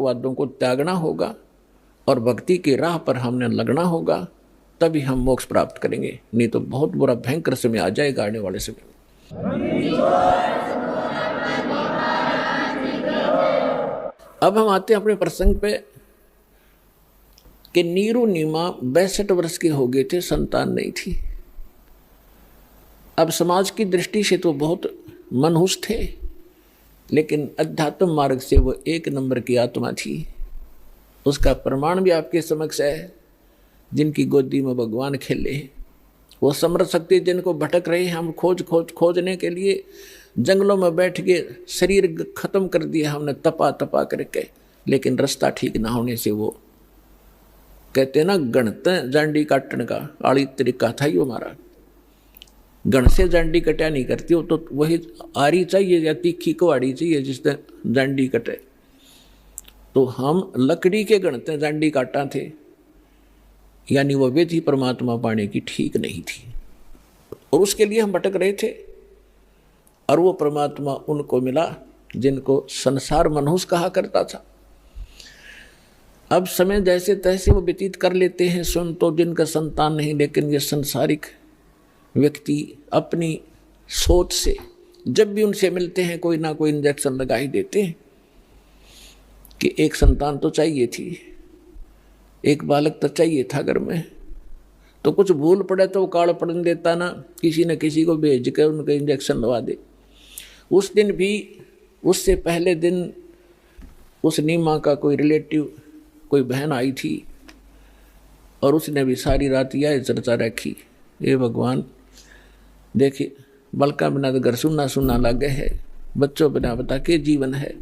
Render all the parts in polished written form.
वादों को त्यागना होगा और भक्ति की राह पर हमने लगना होगा, तभी हम मोक्ष प्राप्त करेंगे। नहीं तो बहुत बुरा भयंकर समय आ जाएगा आने वाले समय में। अब हम आते हैं अपने प्रसंग पे कि नीरू नीमा 62 वर्ष के हो गए थे, संतान नहीं थी। अब समाज की दृष्टि से तो बहुत मनहूस थे, लेकिन अध्यात्म मार्ग से वो 1 नंबर की आत्मा थी। उसका प्रमाण भी आपके समक्ष है। जिनकी गोदी में भगवान खेले, वो समर्थ शक्ति जिनको भटक रहे हैं, हम खोजने के लिए जंगलों में बैठ के शरीर खत्म कर दिया हमने तपा करके, लेकिन रास्ता ठीक ना होने से वो कहते ना गणते जांडी काटने का आड़ी तरीका था ही हमारा। गण से जांडी कटा नहीं करती हो, तो वही आरी चाहिए या तीखी कुहाड़ी चाहिए जिससे जांडी कटे। तो हम लकड़ी के गणते जांडी काटा थे, यानी वो विधि परमात्मा पाने की ठीक नहीं थी, और उसके लिए हम भटक रहे थे। और वो परमात्मा उनको मिला जिनको संसार मनहूस कहा करता था। अब समय जैसे तैसे वो व्यतीत कर लेते हैं, स्वयं तो जिनका संतान नहीं, लेकिन ये संसारिक व्यक्ति अपनी सोच से जब भी उनसे मिलते हैं कोई ना कोई इंजेक्शन लगा ही देते हैं कि एक संतान तो चाहिए थी, एक बालक तो चाहिए था घर में। तो कुछ भूल पड़े तो वो काल पड़न देता ना, किसी न किसी को भेज कर उनका इंजेक्शन लगा दे। उस दिन भी, उससे पहले दिन उस नीमा का कोई रिलेटिव, कोई बहन आई थी, और उसने भी सारी रात यह चर्चा रखी, ये भगवान देखिए बलका बिना तो घर सुनना सुनना लगे है, बच्चों बिना बता के जीवन है।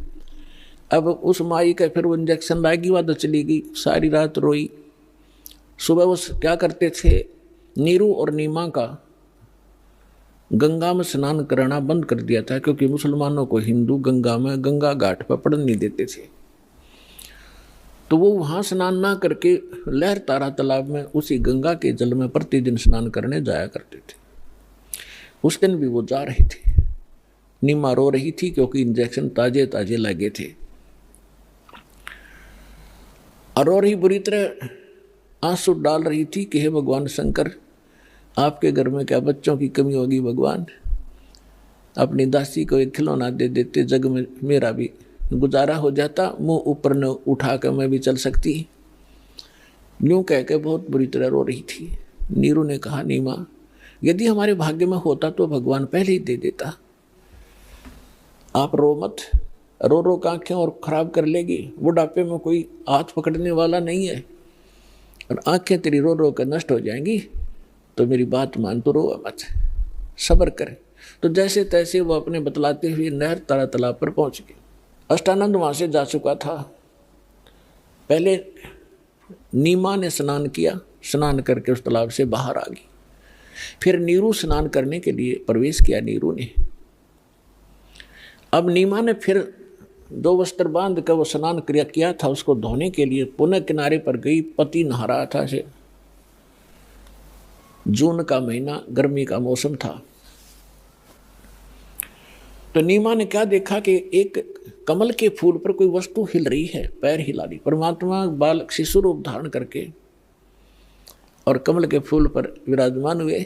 अब उस माई का फिर वो इंजेक्शन लाएगी, वह तो चली गई, सारी रात रोई। सुबह वो क्या करते थे, नीरू और नीमा का गंगा में स्नान कराना बंद कर दिया था, क्योंकि मुसलमानों को हिंदू गंगा घाट पर पड़ने नहीं देते थे। तो वो वहाँ स्नान ना करके लहर तारा तालाब में उसी गंगा के जल में प्रतिदिन स्नान करने जाया करते थे। उस दिन भी वो जा रहे थे। नीमा रो रही थी क्योंकि इंजेक्शन ताजे ताजे लगे थे, और रो रही बुरी तरह आंसू डाल रही थी कि हे भगवान शंकर, आपके घर में क्या बच्चों की कमी होगी भगवान, अपनी दासी को एक खिलौना दे देते, जग में मेरा भी गुजारा हो जाता, मुंह ऊपर न उठा कर मैं भी चल सकती। यूं कह के बहुत बुरी तरह रो रही थी। नीरू ने कहा, नीमा यदि हमारे भाग्य में होता तो भगवान पहले ही दे देता, आप रो मत। रो रो का आँखें और खराब कर लेगी, बुढ़ापे में कोई हाथ पकड़ने वाला नहीं है, और आँखें तेरी रो रो कर नष्ट हो जाएंगी। तो मेरी बात मान, तो रो मत, सब्र कर। तो जैसे तैसे वो अपने बतलाते हुए नहर तारा तालाब पर पहुंच गए। अष्टानंद वहाँ से जा चुका था। पहले नीमा ने स्नान किया, स्नान करके उस तालाब से बाहर आ गई। फिर नीरू स्नान करने के लिए प्रवेश किया नीरू ने। अब नीमा ने फिर 2 वस्त्र बांध कर वो स्नान क्रिया किया था, उसको धोने के लिए पुनः किनारे पर गई। पति नहा रहा था, से जून का महीना, गर्मी का मौसम था। तो नीमा ने क्या देखा कि एक कमल के फूल पर कोई वस्तु हिल रही है, पैर हिला रही। परमात्मा बालक शिशु रूप धारण करके और कमल के फूल पर विराजमान हुए,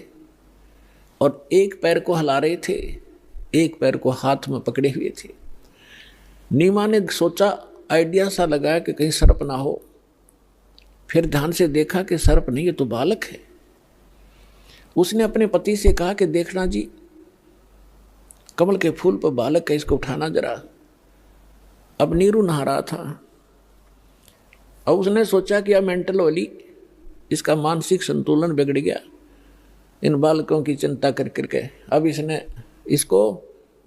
और एक पैर को हिला रहे थे, एक पैर को हाथ में पकड़े हुए थे। नीमा ने सोचा, आइडिया सा लगाया कि कहीं सर्प ना हो। फिर ध्यान से देखा कि सर्प नहीं, ये तो बालक है। उसने अपने पति से कहा कि देखना जी, कमल के फूल पर बालक है, इसको उठाना जरा। अब नीरू नहा रहा था, और उसने सोचा कि अब मेंटल वाली, इसका मानसिक संतुलन बिगड़ गया इन बालकों की चिंता कर करके। अब इसने इसको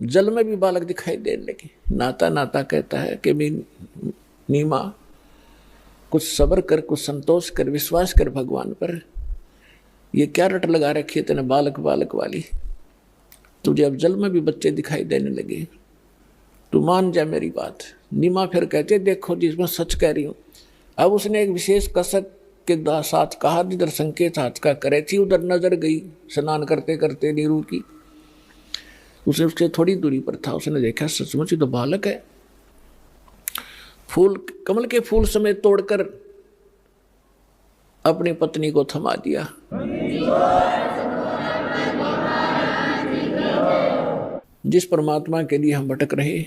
जल में भी बालक दिखाई देने लगे। नाता नाता कहता है कि नीमा कुछ सब्र कर, कुछ संतोष कर, विश्वास कर भगवान पर। ये क्या रट लगा रखी है तेने बालक बालक वाली, तुझे अब जल में भी बच्चे दिखाई देने लगे, तू मान जा मेरी बात। नीमा फिर कहते, देखो जिसमें सच कह रही हूँ। अब उसने एक विशेष कसक के साथ कहा, जिधर संकेत हाथ का करे थी उधर नजर गई स्नान करते करते नीरू की। उसने उससे थोड़ी दूरी पर था, उसने देखा सचमुच ही तो बालक है। फूल, कमल के फूल समेत तोड़कर अपनी पत्नी को थमा दिया। जिस परमात्मा के लिए हम भटक रहे,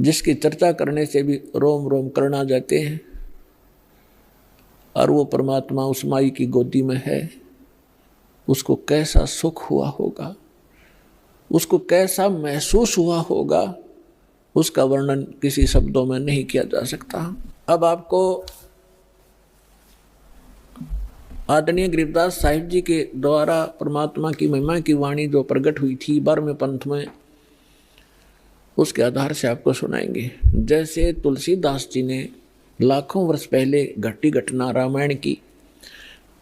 जिसकी चर्चा करने से भी रोम रोम करना जाते हैं, और वो परमात्मा उस माई की गोदी में है, उसको कैसा सुख हुआ होगा, उसको कैसा महसूस हुआ होगा, उसका वर्णन किसी शब्दों में नहीं किया जा सकता। अब आपको आदरणीय गरीबदास साहिब जी के द्वारा परमात्मा की महिमा की वाणी जो प्रकट हुई थी 12वें पंथ में, उसके आधार से आपको सुनाएंगे। जैसे तुलसीदास जी ने लाखों वर्ष पहले घटी घटना रामायण की,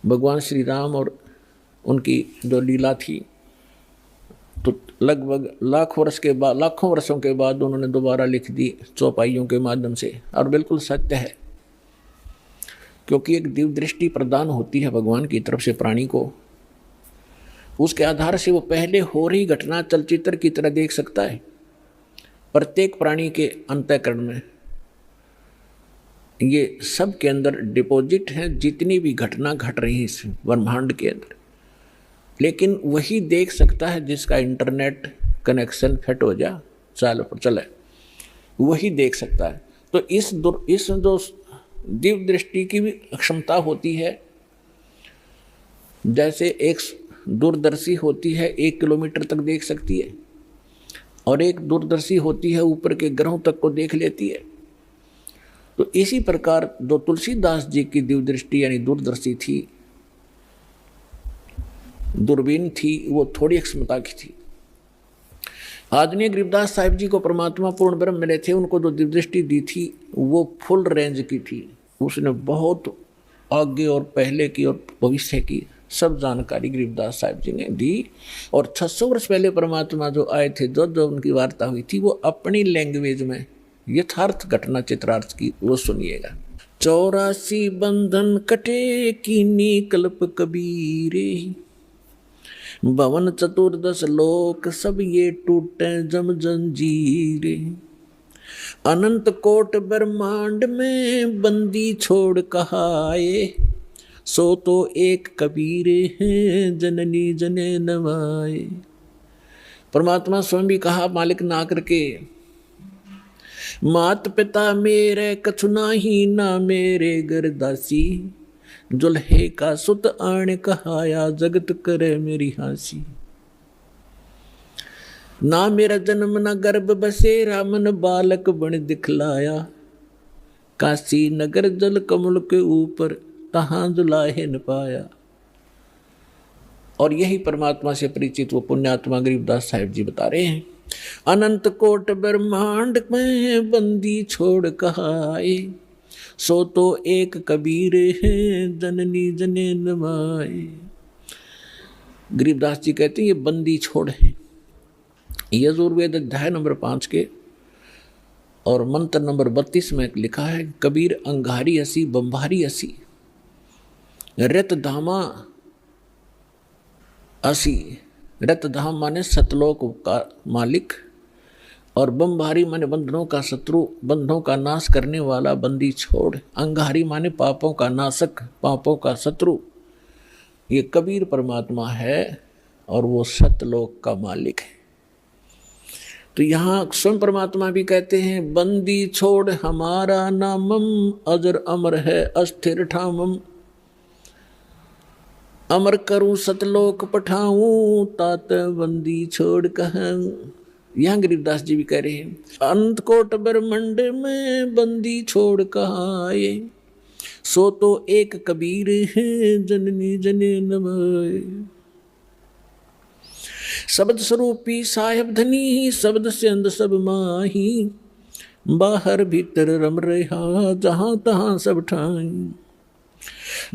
भगवान श्री राम और उनकी जो लीला थी, तो लगभग लाखों वर्षों के बाद उन्होंने दोबारा लिख दी चौपाइयों के माध्यम से, और बिल्कुल सत्य है, क्योंकि एक दिव्य दृष्टि प्रदान होती है भगवान की तरफ से प्राणी को। उसके आधार से वो पहले हो रही घटना चलचित्र की तरह देख सकता है। प्रत्येक प्राणी के अंतःकरण में ये सब के अंदर डिपॉजिट है, जितनी भी घटना घट रही है इस ब्रह्मांड के अंदर, लेकिन वही देख सकता है जिसका इंटरनेट कनेक्शन फिट हो जा चले, वही देख सकता है। तो इस जो दिव्य दृष्टि की भी क्षमता होती है। जैसे एक दूरदर्शी होती है 1 किलोमीटर तक देख सकती है, और एक दूरदर्शी होती है ऊपर के ग्रहों तक को देख लेती है। तो इसी प्रकार जो तुलसीदास जी की दिव्य दृष्टि यानी दूरदर्शी थी, दूरबीन थी, वो थोड़ी क्षमता की थी। आदरणीय गरीबदास साहिब जी को परमात्मा पूर्ण ब्रह्म मिले थे, उनको जो दिव्य दृष्टि दी थी वो फुल रेंज की थी। उसने बहुत आगे और पहले की और भविष्य की सब जानकारी गरीबदास साहिब जी ने दी। और 600 वर्ष पहले परमात्मा जो आए थे, जो उनकी वार्ता हुई थी, वो अपनी लैंग्वेज में यथार्थ घटना चित्रार्थ की, वो सुनिएगा। 84 बंधन कटे कीनी कल्प कबीरे, भवन 14 लोक सब ये टूटे जम जंजीरे, अनंत कोट ब्रह्मांड में बंदी छोड़ कहाए, सो तो एक कबीरे हैं जननी जने नवाए। परमात्मा स्वयं भी कहा मालिक ना करके, मात पिता मेरे कछु नाही, ना मेरे घर दासी, जुल्हे का सुत आण कहाया, जगत करे मेरी हासी। ना मेरा जन्म न गर्भ बसेरा, मन बालक बन दिखलाया, काशी नगर जल कमल के ऊपर, तहां जुलाहे न पाया। और यही परमात्मा से परिचित वो पुण्यात्मा गरीबदास साहिब जी बता रहे हैं। अनंत कोट ब्रह्मांड में बंदी छोड़ कहाए, सो तो एक कबीर है जननी जने नवाए। गरीबदास जी कहते हैं ये बंदी छोड़ है। यजुर्वेद अध्याय नंबर 5 के और मंत्र नंबर 32 में लिखा है, कबीर अंगारी असी बंबारी असी, रत धामा असी। रत धाम माने सतलोक का मालिक, और बंबारी माने बंधनों का शत्रु, बंधनों का नाश करने वाला बंदी छोड़। अंगारी माने पापों का नाशक, पापों का शत्रु। ये कबीर परमात्मा है और वो सतलोक का मालिक है। तो यहाँ स्वयं परमात्मा भी कहते हैं, बंदी छोड़ हमारा नामम, अजर अमर है अस्थिर ठामम, अमर करूं सतलोक पठाऊं, तात बंदी छोड़ कहूं। यहाँ गरीबदास जी भी कह रहे हैं, अनंत कोट ब्रह्मांड में बंदी छोड़ कहाए, सो तो एक कबीर है जननी जने नवाए। शब्द स्वरूपी साहेब धनी, शब्द से अंद सब माही, बाहर भीतर रम रहा जहां तहां सब ठाई।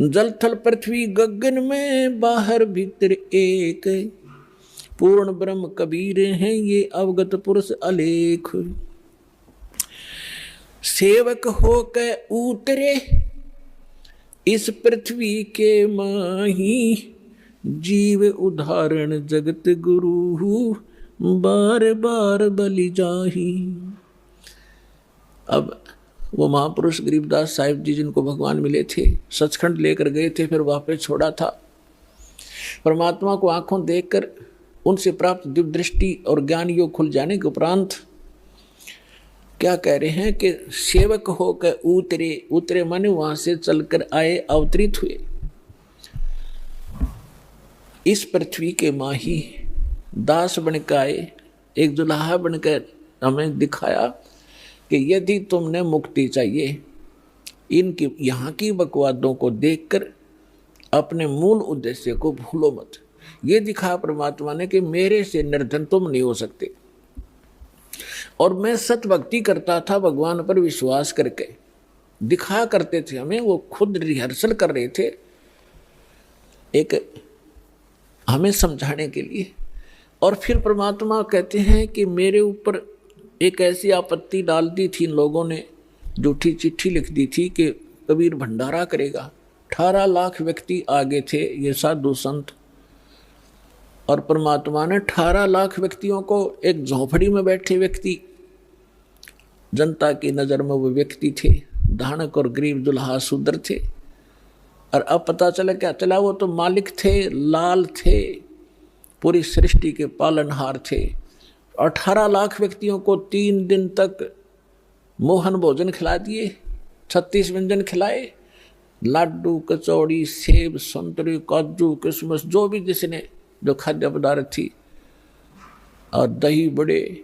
जल थल पृथ्वी गगन में, बाहर भीतर एक, पूर्ण ब्रह्म कबीर हैं ये अवगत पुरुष अलेख। सेवक होकर उतरे इस पृथ्वी के माही, जीव उदाहरण जगत गुरु, बार बार बलि जाही। अब वो महापुरुष गरीबदास साहिब जी जिनको भगवान मिले थे, सचखंड लेकर गए थे, फिर वापस छोड़ा था। परमात्मा को आंखों देखकर उनसे प्राप्त दिव्य दृष्टि और ज्ञान योग खुल जाने के उपरांत क्या कह रहे हैं कि सेवक होकर उतरे माने वहां से चलकर आए, अवतरित हुए। इस पृथ्वी के माही दास बनकर आए, एक दुल्हा बनकर हमें दिखाया कि यदि तुमने मुक्ति चाहिए, इनकी यहाँ की बकवादों को देखकर अपने मूल उद्देश्य को भूलो मत। ये दिखा परमात्मा ने कि मेरे से निर्धन तुम नहीं हो सकते। और मैं सत भक्ति करता था, भगवान पर विश्वास करके दिखा करते थे हमें, वो खुद रिहर्सल कर रहे थे एक हमें समझाने के लिए। और फिर परमात्मा कहते हैं कि मेरे ऊपर एक ऐसी आपत्ति डाल दी थी इन लोगों ने, झूठी चिट्ठी लिख दी थी कि कबीर भंडारा करेगा। 18 लाख व्यक्ति आगे थे, ये साधु संत, और परमात्मा ने 18 लाख व्यक्तियों को, एक झोंपड़ी में बैठे व्यक्ति, जनता की नज़र में वो व्यक्ति थे, धानक और गरीब दुल्हा शूद्र थे। और अब पता चला क्या चला, वो तो मालिक थे, लाल थे, पूरी सृष्टि के पालनहार थे। 18 लाख व्यक्तियों को 3 दिन तक मोहन भोजन खिला दिए, 36 व्यंजन खिलाए, लाडू, कचौड़ी, सेब, संतरे, काजू, किशमिश, जो भी जिसने जो खाद्य पदार्थ थी, और दही बड़े।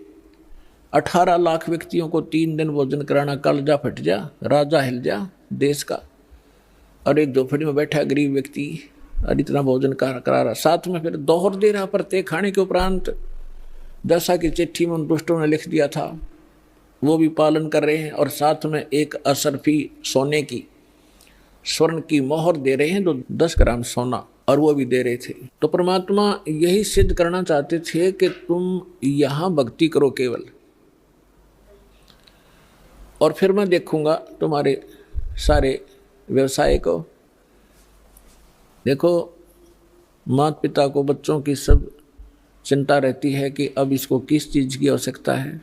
18 लाख व्यक्तियों को 3 दिन भोजन कराना, कलजा फट जा, राजा हिल जा देश का। और एक झोपड़ी में बैठा गरीब व्यक्ति और इतना भोजन करा रहा, साथ में फिर दोहर दे रहा प्रत्येक खाने के उपरांत, जैसा कि चिट्ठी में उन दुष्टों ने लिख दिया था वो भी पालन कर रहे हैं। और साथ में एक असरफी सोने की, स्वर्ण की मोहर दे रहे हैं, जो 10 ग्राम सोना, और वो भी दे रहे थे। तो परमात्मा यही सिद्ध करना चाहते थे कि तुम यहाँ भक्ति करो केवल, और फिर मैं देखूंगा तुम्हारे सारे व्यवसाय को। देखो, माता पिता को बच्चों की सब चिंता रहती है कि अब इसको किस चीज़ की आवश्यकता है।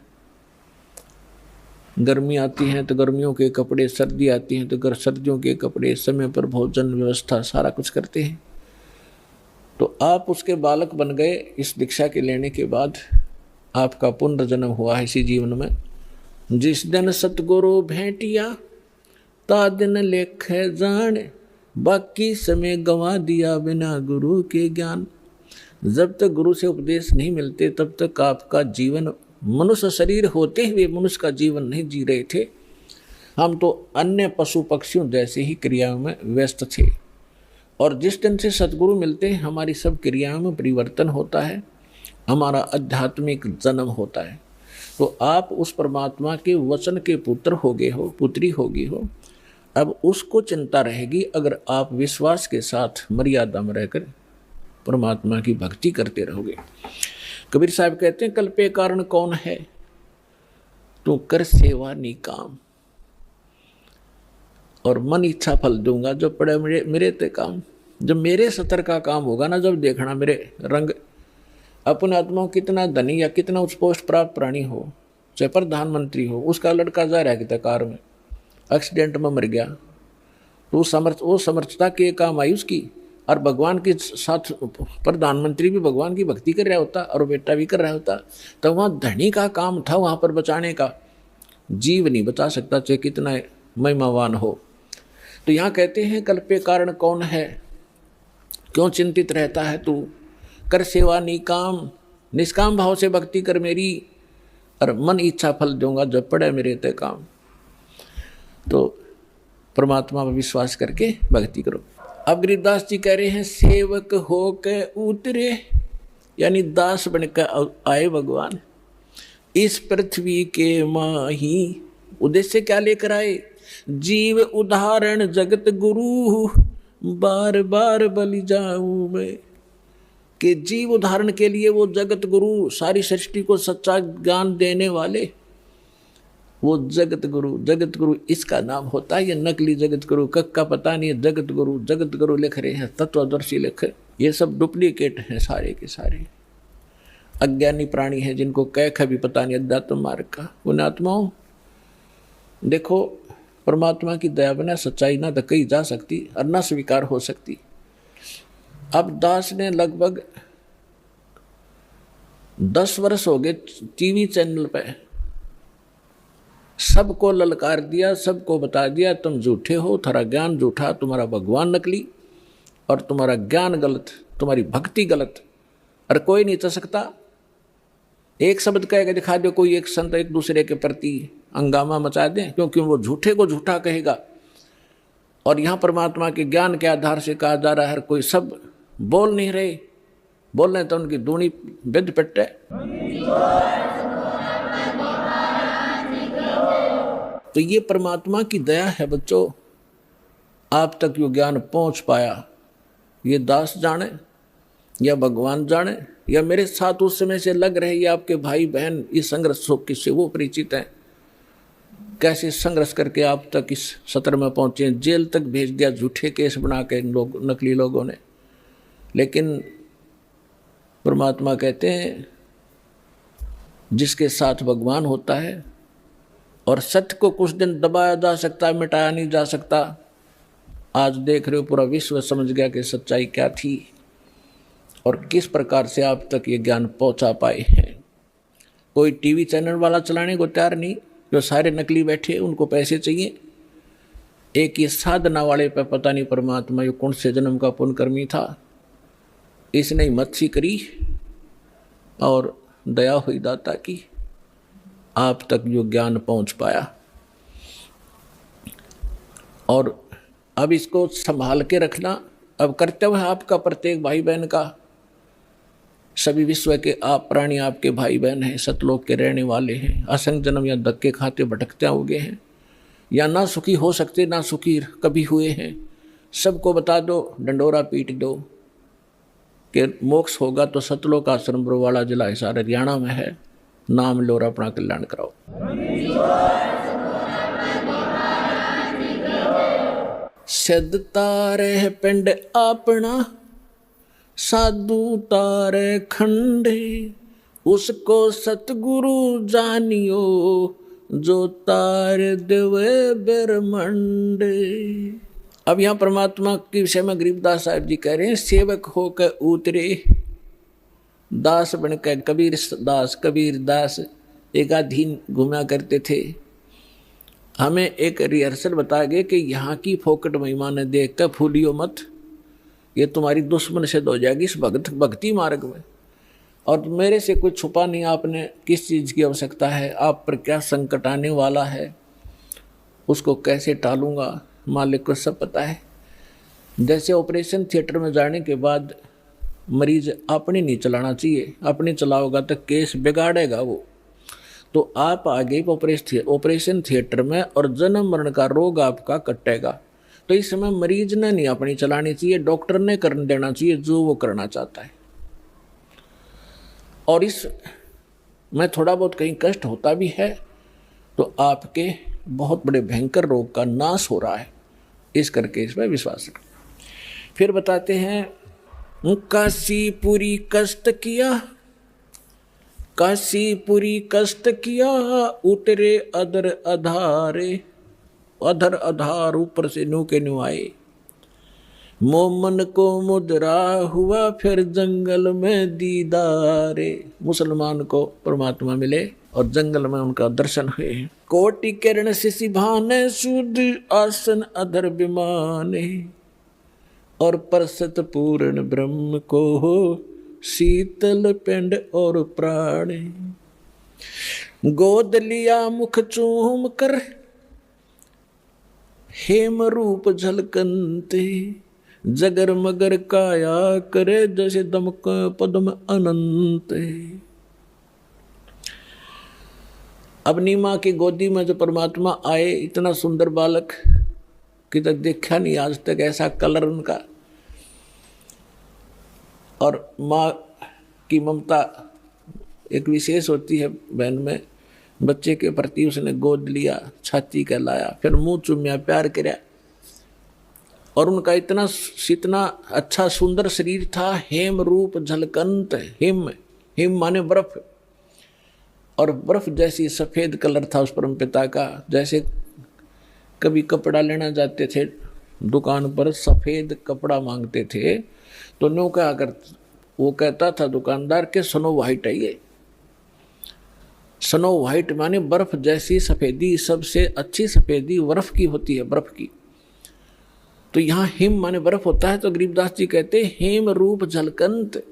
गर्मी आती है तो गर्मियों के कपड़े, सर्दी आती है तो सर्दियों के कपड़े, समय पर भोजन व्यवस्था सारा कुछ करते हैं। तो आप उसके बालक बन गए। इस दीक्षा के लेने के बाद आपका पुनर्जन्म हुआ है इसी जीवन में। जिस दिन सतगुरु भेंटिया ता दिन लेख जान, बाकी समय गंवा दिया बिना गुरु के ज्ञान। जब तक गुरु से उपदेश नहीं मिलते तब तक आपका जीवन, मनुष्य शरीर होते हुए मनुष्य का जीवन नहीं जी रहे थे। हम तो अन्य पशु पक्षियों जैसे ही क्रियाओं में व्यस्त थे। और जिस दिन से सद्गुरु मिलते हैं हमारी सब क्रियाओं में परिवर्तन होता है, हमारा आध्यात्मिक जन्म होता है। तो आप उस परमात्मा के वचन के पुत्र हो गए हो, पुत्री हो गई हो। अब उसको चिंता रहेगी अगर आप विश्वास के साथ मर्यादा में रहकर परमात्मा की भक्ति करते रहोगे। कबीर साहब कहते हैं, कल्पे कारण कौन है, तू कर सेवा निकाम, और मन इच्छा फल दूंगा जो पड़े मेरे ते काम। जब मेरे सतर का काम होगा ना, जब देखना मेरे रंग, अपने आत्मा कितना धनी या कितना उच्च पोस्ट प्राप्त प्राणी हो, चाहे प्रधानमंत्री हो, उसका लड़का जा रहा है कार में, एक्सीडेंट में मर गया, तो वो समर्थता के काम आई उसकी। और भगवान के साथ प्रधानमंत्री भी भगवान की भक्ति कर रहा होता और बेटा भी कर रहा होता, तो वहाँ धनी का काम था वहाँ पर बचाने का। जीव नहीं बचा सकता चाहे कितना महिमावान हो। तो यहाँ कहते हैं, कल्पे कारण कौन है, क्यों चिंतित रहता है तू, कर सेवा निकाम, निष्काम भाव से भक्ति कर मेरी, और मन इच्छा फल दूंगा जब पड़े मेरे ते काम। तो परमात्मा पर विश्वास करके भक्ति करो। अब गरीबदास जी कह रहे हैं, सेवक हो के उतरे, यानी दास बनकर आए भगवान इस पृथ्वी के माही। उद्देश्य क्या लेकर आए, जीव उदाहरण जगत गुरु, बार बार बलि जाऊं मैं। कि जीव उदाहरण के लिए वो जगत गुरु, सारी सृष्टि को सच्चा ज्ञान देने वाले, वो जगत गुरु इसका नाम होता है। ये नकली जगत गुरु का पता नहीं है, जगत गुरु लिख रहे हैं, तत्वदर्शी लिख, ये सब डुप्लीकेट हैं सारे के सारे। अज्ञानी प्राणी हैं जिनको कह भी पता नहीं अध्यात्म मार्ग का। उन आत्माओं, देखो, परमात्मा की दया बिना सच्चाई ना तो कही जा सकती और ना स्वीकार हो सकती। अब दास ने लगभग 10 वर्ष हो गए टीवी चैनल पे सबको ललकार दिया, सबको बता दिया तुम झूठे हो, तुम्हारा ज्ञान झूठा, तुम्हारा भगवान नकली और तुम्हारा ज्ञान गलत, तुम्हारी भक्ति गलत, और कोई नहीं चल सकता। एक शब्द कह के दिखा दो, कोई एक संत एक दूसरे के प्रति हंगामा मचा दे, क्योंकि वो झूठे को झूठा कहेगा। और यहाँ परमात्मा के ज्ञान के आधार से कहा जा रहा है, कोई सब बोल नहीं रहे, बोल रहे तो उनकी दूनी विद पिटे। तो ये परमात्मा की दया है बच्चों, आप तक यो ज्ञान पहुंच पाया। ये दास जाने या भगवान जाने या मेरे साथ उस समय से लग रहे ये आपके भाई बहन इस संघर्ष से वो परिचित हैं, कैसे संघर्ष करके आप तक इस सत्र में पहुंचे। जेल तक भेज दिया झूठे केस बना के लोग, नकली लोगों ने। लेकिन परमात्मा कहते हैं जिसके साथ भगवान होता है, और सत्य को कुछ दिन दबाया जा सकता है, मिटाया नहीं जा सकता। आज देख रहे हो पूरा विश्व समझ गया कि सच्चाई क्या थी और किस प्रकार से आप तक ये ज्ञान पहुंचा पाए हैं। कोई टीवी चैनल वाला चलाने को तैयार नहीं, जो सारे नकली बैठे उनको पैसे चाहिए। एक ये साधना वाले पे पता नहीं परमात्मा ये कौन से जन्म का पुण्यकर्मी था, इसने मच्छी करी और दया हुई दाता की, आप तक जो ज्ञान पहुंच पाया। और अब इसको संभाल के रखना अब कर्तव्य है आपका, प्रत्येक भाई बहन का। सभी विश्व के आप प्राणी आपके भाई बहन हैं, सतलोक के रहने वाले हैं। असंख्य जन्म या धक्के खाते भटकते होंगे हैं, या ना सुखी हो सकते ना सुखी कभी हुए हैं। सबको बता दो, डंडोरा पीट दो कि मोक्ष होगा तो सतलोक आश्रम बरवाड़ा जिला हिसार हरियाणा में है। नाम लो और अपना कल्याण कराओ। सिद्ध तारे पिंड अपना, साधु तारे खंडे, उसको सतगुरु जानियो, जो तार देवे ब्रह्मंडे। अब यहाँ परमात्मा के विषय में गरीबदास साहब जी कह रहे हैं, सेवक होकर उतरे दास बनकर कबीर दास एकाधीन घूमा करते थे। हमें एक रिहर्सल बता गए कि यहाँ की फोकट महिमा ने देख कर फूलियो मत, ये तुम्हारी दुश्मन सिद्ध हो जाएगी इस भक्ति मार्ग में। और मेरे से कुछ छुपा नहीं, आपने किस चीज़ की आवश्यकता है, आप पर क्या संकट आने वाला है, उसको कैसे टालूंगा, मालिक को सब पता है। जैसे ऑपरेशन थिएटर में जाने के बाद मरीज अपनी नहीं चलाना चाहिए, अपनी चलाओगा तो केस बिगाड़ेगा वो। तो आप आगे ऑपरेशन थिएटर में और जन्म मरण का रोग आपका कटेगा। तो इस समय मरीज ने नहीं अपनी चलानी चाहिए, डॉक्टर ने कर देना चाहिए जो वो करना चाहता है। और इस में थोड़ा बहुत कहीं कष्ट होता भी है तो आपके बहुत बड़े भयंकर रोग का नाश हो रहा है, इस करके इसमें विश्वास रखें। फिर बताते हैं, काशीपुरी कष्ट किया, काशीपुरी कष्ट किया, उतरे अधर अधारे, अधर अधार ऊपर से न्यू के न्यू आए। मोमन को मुद्रा हुआ फिर जंगल में दीदारे। मुसलमान को परमात्मा मिले और जंगल में उनका दर्शन हुए। कोटि किरण शिशि भाने, शुद्ध आसन अधर विमाने, और परसत पूर्ण ब्रह्म को हो शीतल पिंड और प्राणे। गोद लिया मुख चूम कर हेम रूप झलकंते, जगर मगर काया करे जैसे दमक पद्म अनंत। अपनी माँ की गोदी में जो परमात्मा आए, इतना सुंदर बालक कि तक देखा नहीं आज तक ऐसा कलर उनका। और माँ की ममता एक विशेष होती है बहन में, बच्चे के प्रति उसने गोद लिया, छाती कहलाया, फिर मुंह चूमिया, प्यार किया। और उनका इतना अच्छा सुंदर शरीर था, हेम रूप झलकंत। हिम माने बर्फ, और बर्फ जैसी सफेद कलर था उस परम पिता का, जैसे कभी कपड़ा लेना जाते थे दुकान पर, सफ़ेद कपड़ा मांगते थे तो नो क्या कर, वो कहता था दुकानदार के स्नो वाइट है ये। स्नो वाइट माने बर्फ जैसी सफ़ेदी, सबसे अच्छी सफ़ेदी बर्फ की होती है, बर्फ की। तो यहाँ हिम माने बर्फ होता है, तो गरीबदास जी कहते हेम रूप झलकंत,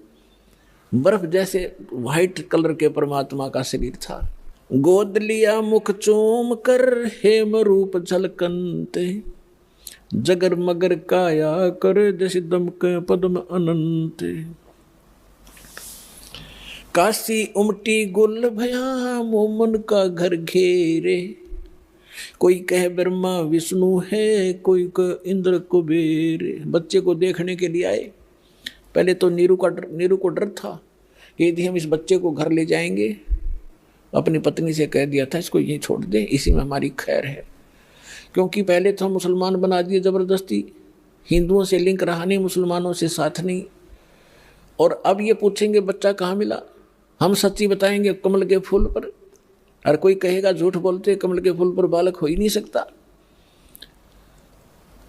बर्फ जैसे वाइट कलर के परमात्मा का शरीर था। गोद लिया मुख चूम कर हेम रूप झलकंत, जगर मगर काया कर जैसे दमके पद्म अनंत। काशी उमटी गुल भया मोमन का घर घेरे, कोई कहे ब्रह्मा विष्णु है, कोई कहे इंद्र कुबेर। बच्चे को देखने के लिए आए। पहले तो नीरू को डर था कि यदि हम इस बच्चे को घर ले जाएंगे, अपनी पत्नी से कह दिया था इसको यहीं छोड़ दे, इसी में हमारी खैर है। क्योंकि पहले तो हम मुसलमान बना दिए ज़बरदस्ती, हिंदुओं से लिंक रहा नहीं, मुसलमानों से साथ नहीं। और अब ये पूछेंगे बच्चा कहाँ मिला, हम सच्ची बताएंगे कमल के फूल पर, और कोई कहेगा झूठ बोलते कमल के फूल पर बालक हो ही नहीं सकता।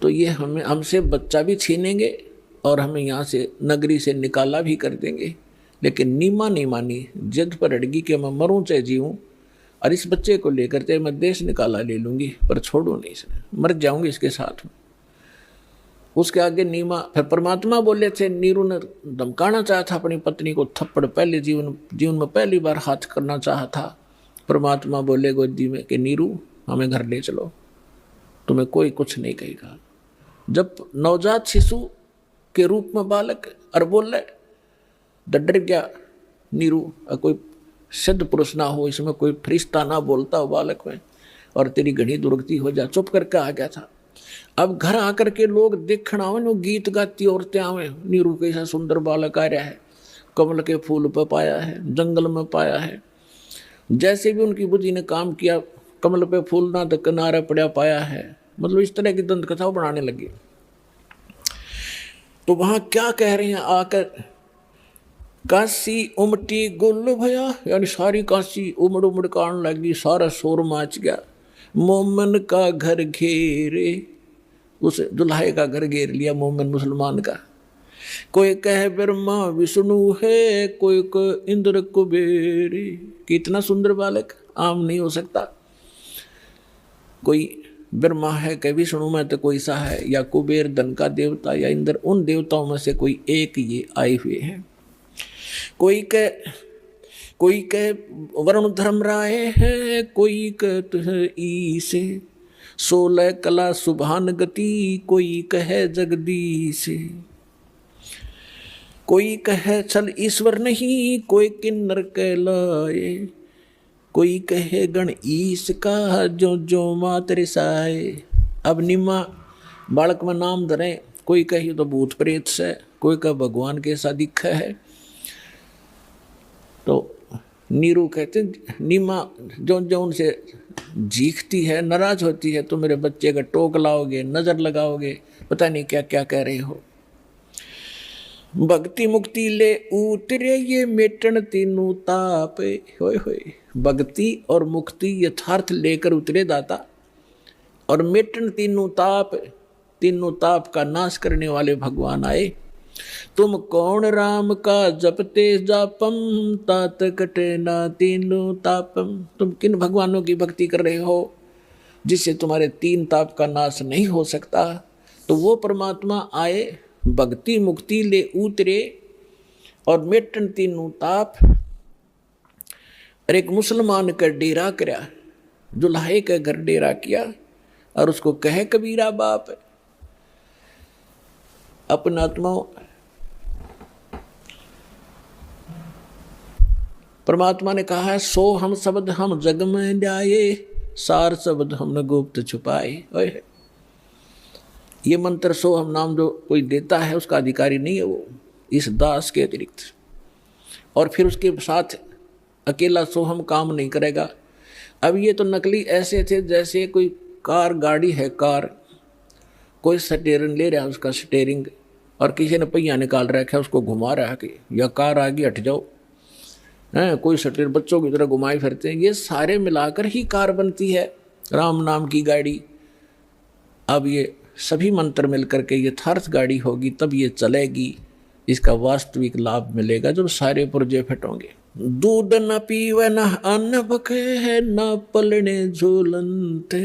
तो ये हमसे बच्चा भी छीनेंगे और हमें यहाँ से नगरी से निकाला भी कर देंगे। लेकिन नीमा नहीं मानी, जिद पर अड़गी कि मैं मरूं चाहे जीऊं, और इस बच्चे को लेकर चाहे मैं देश निकाला ले लूँगी, पर छोड़ू नहीं इसे, मर जाऊँगी इसके साथ में। उसके आगे नीमा, फिर परमात्मा बोले थे, नीरू ने धमकाना चाहा था अपनी पत्नी को थप्पड़, पहले जीवन में पहली बार हाथ करना चाहा था। परमात्मा बोले गोदी में कि नीरू हमें घर ले चलो, तुम्हें कोई कुछ नहीं कहेगा। जब नवजात शिशु के रूप में बालक और बोल रहे, डर गया नीरू, कोई सिद्ध पुरुष ना हो इसमें, कोई फरिश्ता ना बोलता हो बालक में, और तेरी घड़ी दुर्गति हो जा, चुप करके आ गया था। अब घर आकर के लोग देखना आवे, वो गीत गाती औरतें आवे, नीरू कैसा सुंदर बालक आ रहा है, कमल के फूल पर पाया है, जंगल में पाया है। जैसे भी उनकी बुद्धि ने काम किया, कमल पे फूल ना तो किनारे पड़ा पाया है, मतलब इस तरह की दंत कथाओं बनाने लगी। तो वहां क्या कह रहे हैं आकर, काशी उमटी गुल भया, यानी सारी काशी उमड़ उमड़ कान लगी, सारा शोर माच गया। मोमन का घर घेरे, उस दुल्हे का घर घेर लिया मोमन मुसलमान का। कोई कहे ब्रह्मा विष्णु है, कोई कहे इंद्र कुबेर। कितना सुंदर बालक, आम नहीं हो सकता। कोई ब्रह्मा है, कहे विष्णु में तो कोई सा है, या कुबेर धन का देवता, या इंद्र, उन देवताओं में से कोई एक ये आए हुए हैं। कोई कहे वरुण धर्म राय है, कोई कहते है ईसे, 16 कला सुभान गति, कोई कहे जगदीश। कोई कहे छल ईश्वर नहीं, कोई किन्नर कहलाए, कोई कहे गण ईश का, जो जो मात रिसाए। अब निम्मा बालक में नाम धरे, कोई कहे तो भूत प्रेत से, कोई कहे भगवान के ऐसा दिखा है। तो नीरू कहते नीमा जो जो उनसे जीखती है, नाराज होती है, तो मेरे बच्चे का टोक लाओगे, नजर लगाओगे, पता नहीं क्या क्या कह रहे हो। भक्ति मुक्ति ले उतरे ये मेटन तीनों ताप, होए होए। भक्ति और मुक्ति यथार्थ लेकर उतरे दाता, और मेटन तीनों ताप का नाश करने वाले भगवान आए। तुम कौन राम का जपते जापम, तात कटे ना तीनों तापम। तुम किन भगवानों की भक्ति कर रहे हो जिससे तुम्हारे 3 ताप का नाश नहीं हो सकता। तो वो परमात्मा आए, भक्ति मुक्ति ले उतरे, और मेटन तीनों ताप। और एक मुसलमान का डेरा करा, दुल्हे का घर डेरा किया, और उसको कहे कबीरा बाप। अपना आत्मा परमात्मा ने कहा है, सो हम शब्द हम जग में जाए, सार शब्द हमने गुप्त छुपाए। ये मंत्र सो हम नाम जो कोई देता है उसका अधिकारी नहीं है वो, इस दास के अतिरिक्त। और फिर उसके साथ अकेला सो हम काम नहीं करेगा। अब ये तो नकली ऐसे थे जैसे कोई कार गाड़ी है, कार कोई स्टीयरिंग ले रहा है, उसका स्टीयरिंग, और किसी ने पहिया निकाल रखा है, उसको घुमा रहा है कि या कार आगे हट जाओ, हैं कोई स्टीयर बच्चों की तरह घुमाए फिरते हैं। ये सारे मिलाकर ही कार बनती है, राम नाम की गाड़ी। अब ये सभी मंत्र मिलकर के यथार्थ गाड़ी होगी, तब ये चलेगी, इसका वास्तविक लाभ मिलेगा जब सारे पुर्जे फिटोंगे। दूध न पीवे न अन्न बखे है, न पलने झूलनते,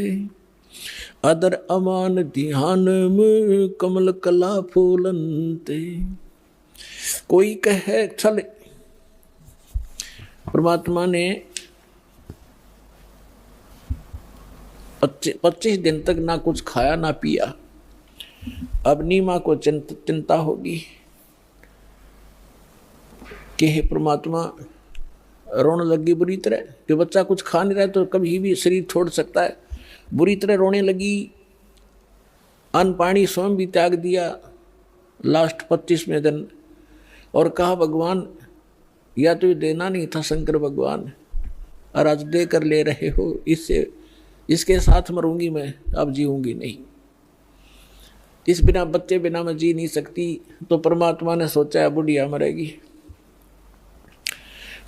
अदर अमान ध्यान में कमल कला फूलनते। कोई कहे चल, परमात्मा ने 25 दिन तक ना कुछ खाया ना पिया। अब नीमा को चिंता होगी कि हे परमात्मा, रोने लगी बुरी तरह कि बच्चा कुछ खा नहीं रहा है तो कभी भी शरीर छोड़ सकता है। बुरी तरह रोने लगी, अन्न पानी स्वयं भी त्याग दिया लास्ट 25वें दिन, और कहा भगवान या तो ये देना नहीं था शंकर भगवान, और आज दे कर ले रहे हो, इसके साथ मरूंगी मैं, अब जीऊंगी नहीं, इस बिना बच्चे बिना मैं जी नहीं सकती। तो परमात्मा ने सोचा है बुढ़िया मरेगी।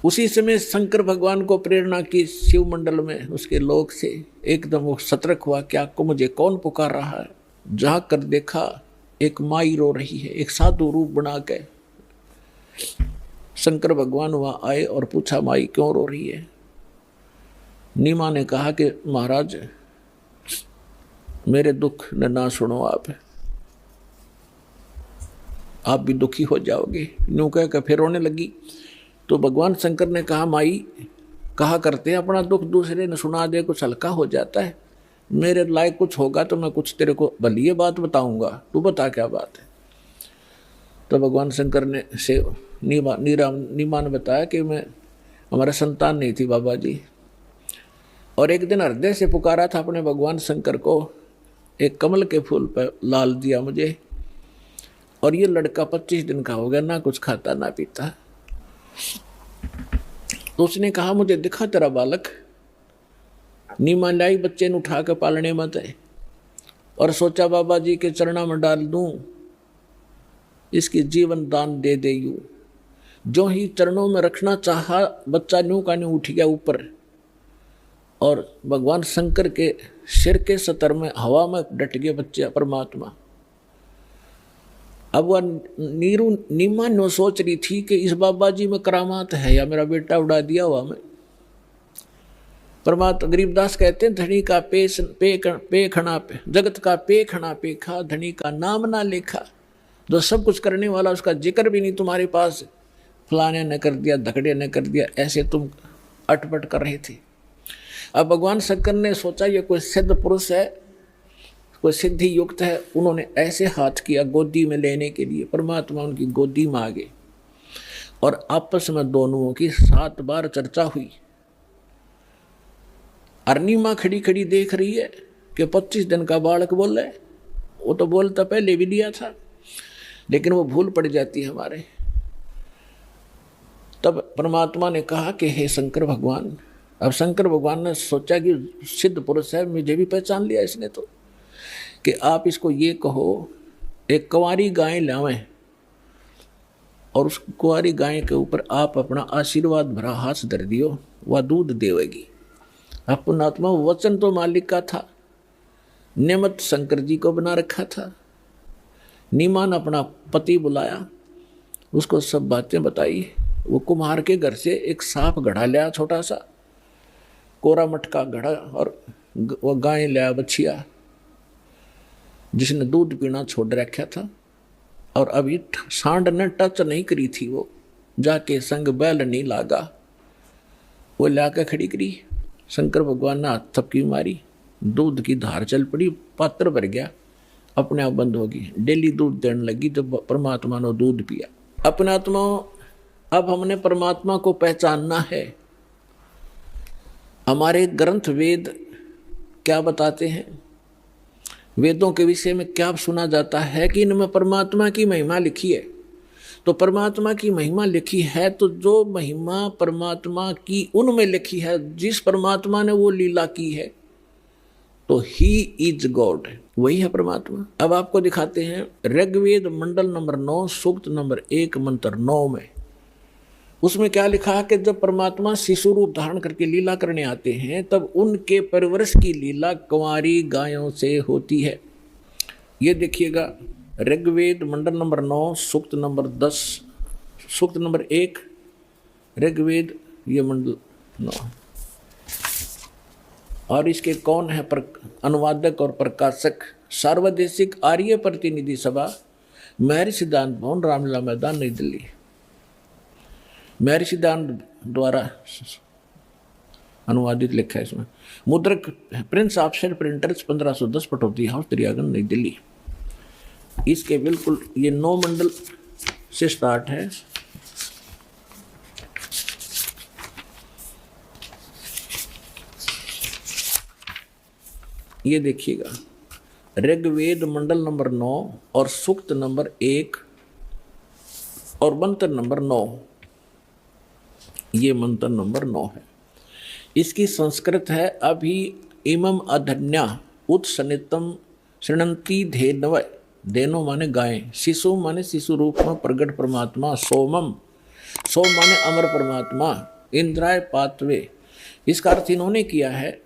उसी समय शंकर भगवान को प्रेरणा की शिव मंडल में उसके लोक से एकदम वो सतर्क हुआ, क्या को मुझे कौन पुकार रहा है। जहाँ कर देखा एक माई रो रही है, एक साधु रूप बना के शंकर भगवान वहाँ आए और पूछा माई क्यों रो रही है। नीमा ने कहा कि महाराज मेरे दुख न ना सुनो, आप भी दुखी हो जाओगे। यूँ कह कर फिर रोने लगी। तो भगवान शंकर ने कहा माई कहा करते अपना दुख दूसरे ने सुना दे कुछ हल्का हो जाता है, मेरे लायक कुछ होगा तो मैं कुछ तेरे को भली बात बताऊंगा, तू बता क्या बात है। तो भगवान शंकर ने से नीमा ने बताया कि मैं हमारा संतान नहीं थी बाबा जी, और एक दिन हृदय से पुकारा था अपने भगवान शंकर को, एक कमल के फूल पर लाल दिया मुझे, और ये लड़का 25 दिन का हो गया, ना कुछ खाता ना पीता। तो उसने कहा मुझे दिखा तेरा बालक। नीमा लाई बच्चे ने उठा के पालने मत है, और सोचा बाबा जी के चरणों में डाल दूं, इसकी जीवन दान दे दे यूं। जो ही चरणों में रखना चाहा बच्चा न्यू का न्यू उठ गया ऊपर, और भगवान शंकर के सिर के सतर में हवा में डट गए बच्चे परमात्मा। अब वह नीमा नो सोच रही थी कि इस बाबा जी में करामात है या मेरा बेटा उड़ा दिया हुआ मैं। परमात्मा गरीबदास कहते हैं धनी का पे खना पे, जगत का पे खना पे खा, धनी का नाम ना लेखा। जो सब कुछ करने वाला उसका जिक्र भी नहीं तुम्हारे पास, फलाने ने कर दिया, धकड़े ने कर दिया, ऐसे तुम अटपट कर रहे थे। अब भगवान शंकर ने सोचा ये कोई सिद्ध पुरुष है, कोई सिद्धि युक्त है। उन्होंने ऐसे हाथ किया गोदी में लेने के लिए, परमात्मा उनकी गोदी में आ गए, और आपस में दोनों की 7 बार चर्चा हुई। अर्निमा खड़ी खड़ी देख रही है कि 25 दिन का बालक बोल रहा है। वो तो बोलता पहले भी दिया था, लेकिन वो भूल पड़ जाती है हमारे। तब परमात्मा ने कहा कि हे शंकर भगवान। अब शंकर भगवान ने सोचा कि सिद्ध पुरुष है, मुझे भी पहचान लिया इसने तो, कि आप इसको ये कहो एक कुंवारी गाय लावें, और उस कुंवारी गाय के ऊपर आप अपना आशीर्वाद भरा हाथ धर दियो, वह दूध देवेगी। अब पुण्यात्मा वचन तो मालिक का था, नियमत शंकर जी को बना रखा था। नीमा ने अपना पति बुलाया, उसको सब बातें बताई। वो कुम्हार के घर से एक सांप घड़ा लिया, छोटा सा कोरा मटका घड़ा, और वो गाय लिया बछिया जिसने दूध पीना छोड़ रखा था, और अभी सांड ने टच नहीं करी थी। वो जाके संग बैल नहीं लागा, वो लाके खड़ी करी। शंकर भगवान ने हाथ थपकी मारी, दूध की धार चल पड़ी, पात्र भर गया, अपने आप बंद होगी। डेली दूध देने लगी, जब परमात्मा ने दूध पिया। अपने आत्मा, अब हमने परमात्मा को पहचानना है। हमारे ग्रंथ वेद क्या बताते हैं, वेदों के विषय में क्या सुना जाता है कि इनमें परमात्मा की महिमा लिखी है। तो परमात्मा की महिमा लिखी है, तो जो महिमा परमात्मा की उनमें लिखी है, जिस परमात्मा ने वो लीला की है, तो ही इज गॉड, वही है परमात्मा। अब आपको दिखाते हैं ऋग्वेद मंडल नंबर 9 सूक्त नंबर 1 मंत्र 9 में, उसमें क्या लिखा है कि जब परमात्मा शिशु रूप धारण करके लीला करने आते हैं, तब उनके परवरिश की लीला कुंवारी गायों से होती है। ये देखिएगा, ऋग्वेद मंडल नंबर 9 सूक्त नंबर 10, सूक्त नंबर 1, ऋग्वेद ये मंडल 9। और इसके कौन है अनुवादक और प्रकाशक? सार्वदेशिक आर्य प्रतिनिधि सभा, महर्षि सिद्धांत भवन, रामलीला मैदान, नई दिल्ली। महर्षि सिद्धांत द्वारा अनुवादित लिखा है इसमें। मुद्रक Prince Offset Printers 1510 Pataudi house, Daryaganj, Nai Delhi. इसके बिल्कुल ये 9 मंडल से स्टार्ट है। ये देखिएगा, ऋग्वेद मंडल नंबर 9 और सूक्त नंबर 1 और मंत्र नंबर 9। ये मंत्र नंबर 9 है। इसकी संस्कृत है, अभि इमम अधन्या उत्सनितम शृणंती धेनव। धेनो माने गाय, शिशु माने शिशु रूप में प्रगट परमात्मा, सोमम, सोम माने अमर परमात्मा, इंद्राय पात्वे। इसका अर्थ इन्होंने किया है,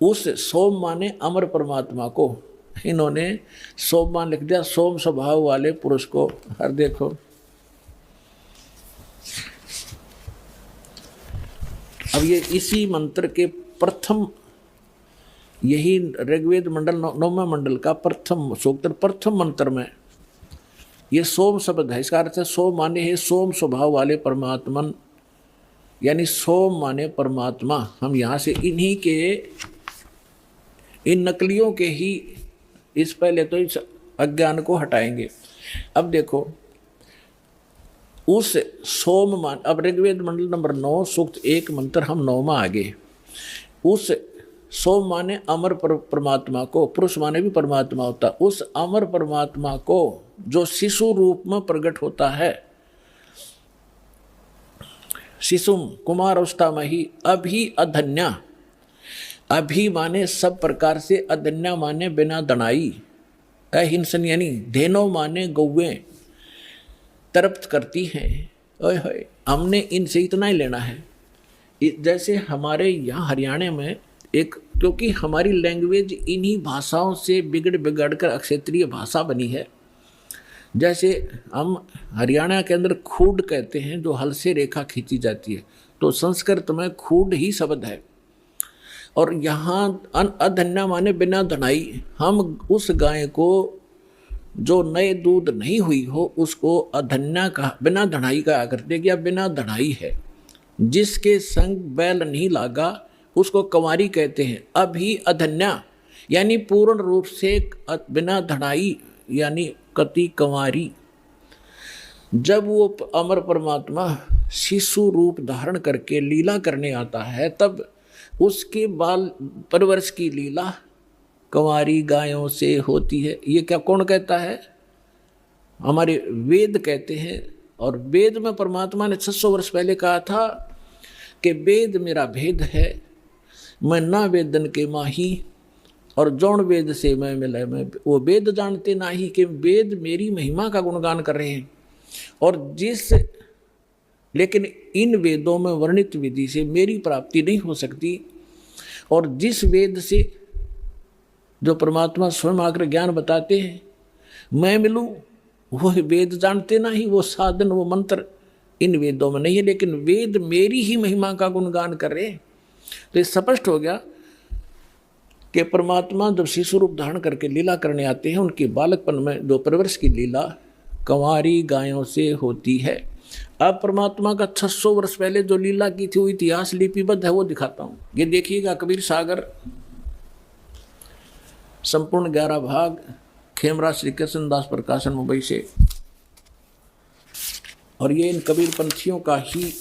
उस सोम माने अमर परमात्मा को इन्होंने सोम मान लिख दिया, सोम स्वभाव वाले पुरुष को। हर देखो, अब ये इसी मंत्र के प्रथम, यही ऋग्वेद मंडल 9वें मंडल का प्रथम सूक्त, प्रथम मंत्र में ये सोम शब्द है। इसका अर्थ है सोम माने है सोम स्वभाव वाले परमात्मन, यानी सोम माने परमात्मा। हम यहाँ से इन्हीं के, इन नकलियों के ही इस पहले तो इस अज्ञान को हटाएंगे। अब देखो, उस सोम मान, अब ऋग्वेद मंडल नंबर 9 सूक्त 1 मंत्र हम 9वां आगे। उस सोम माने अमर परमात्मा को, पुरुष माने भी परमात्मा होता, उस अमर परमात्मा को जो शिशु रूप में प्रकट होता है, शिशुम कुमार अवस्था में ही, अभी अधन्या, अभी माने सब प्रकार से, अधन्या माने बिना दनाई, अहिंसन यानी धेनो माने गौवें तृप्त करती हैं। ओए होए, हमने इनसे इतना ही लेना है। जैसे हमारे यहाँ हरियाणा में एक, क्योंकि हमारी लैंग्वेज इन्हीं भाषाओं से बिगड़ कर क्षेत्रीय भाषा बनी है। जैसे हम हरियाणा के अंदर खूड कहते हैं, जो हल से रेखा खींची जाती है, तो संस्कृत में खूड ही शब्द है। और यहाँ अधन्या माने बिना धनाई, हम उस गाय को जो नए दूध नहीं हुई हो उसको अधन्या का, बिना धनाई का करते, या बिना धनाई है। जिसके संग बैल नहीं लागा उसको कंवारी कहते हैं। अभी अधन्या यानी पूर्ण रूप से बिना धनाई, यानी कति कंवारी। जब वो अमर परमात्मा शिशु रूप धारण करके लीला करने आता है, तब उसके बाल परवरिश की लीला कंवारी गायों से होती है। ये क्या कौन कहता है? हमारे वेद कहते हैं। और वेद में परमात्मा ने 600 वर्ष पहले कहा था कि वेद मेरा भेद है, मैं ना वेदन के माही, और जौन वेद से मैं मिला, मैं वो वेद जानते ना ही, कि वेद मेरी महिमा का गुणगान कर रहे हैं। और लेकिन इन वेदों में वर्णित विधि से मेरी प्राप्ति नहीं हो सकती। और जिस वेद से जो परमात्मा स्वयं आकर ज्ञान बताते हैं मैं मिलूं, वो वेद जानते ना ही, वो साधन, वो मंत्र इन वेदों में नहीं है, लेकिन वेद मेरी ही महिमा का गुणगान कर रहे हैं। तो ये स्पष्ट हो गया कि परमात्मा जब शिशु रूप धारण करके लीला करने आते हैं, उनके बालकपन में जो परवरिश की लीला कंवारी गायों से होती है। अब परमात्मा का 600 वर्ष पहले जो लीला की थी वो इतिहास लिपिबद्ध है, वो दिखाता हूँ। ये देखिएगा, कबीर सागर संपूर्ण 11 भाग, खेमराज श्री कृष्ण दास प्रकाशन, मुंबई से। और ये इन कबीर पंथियों का ही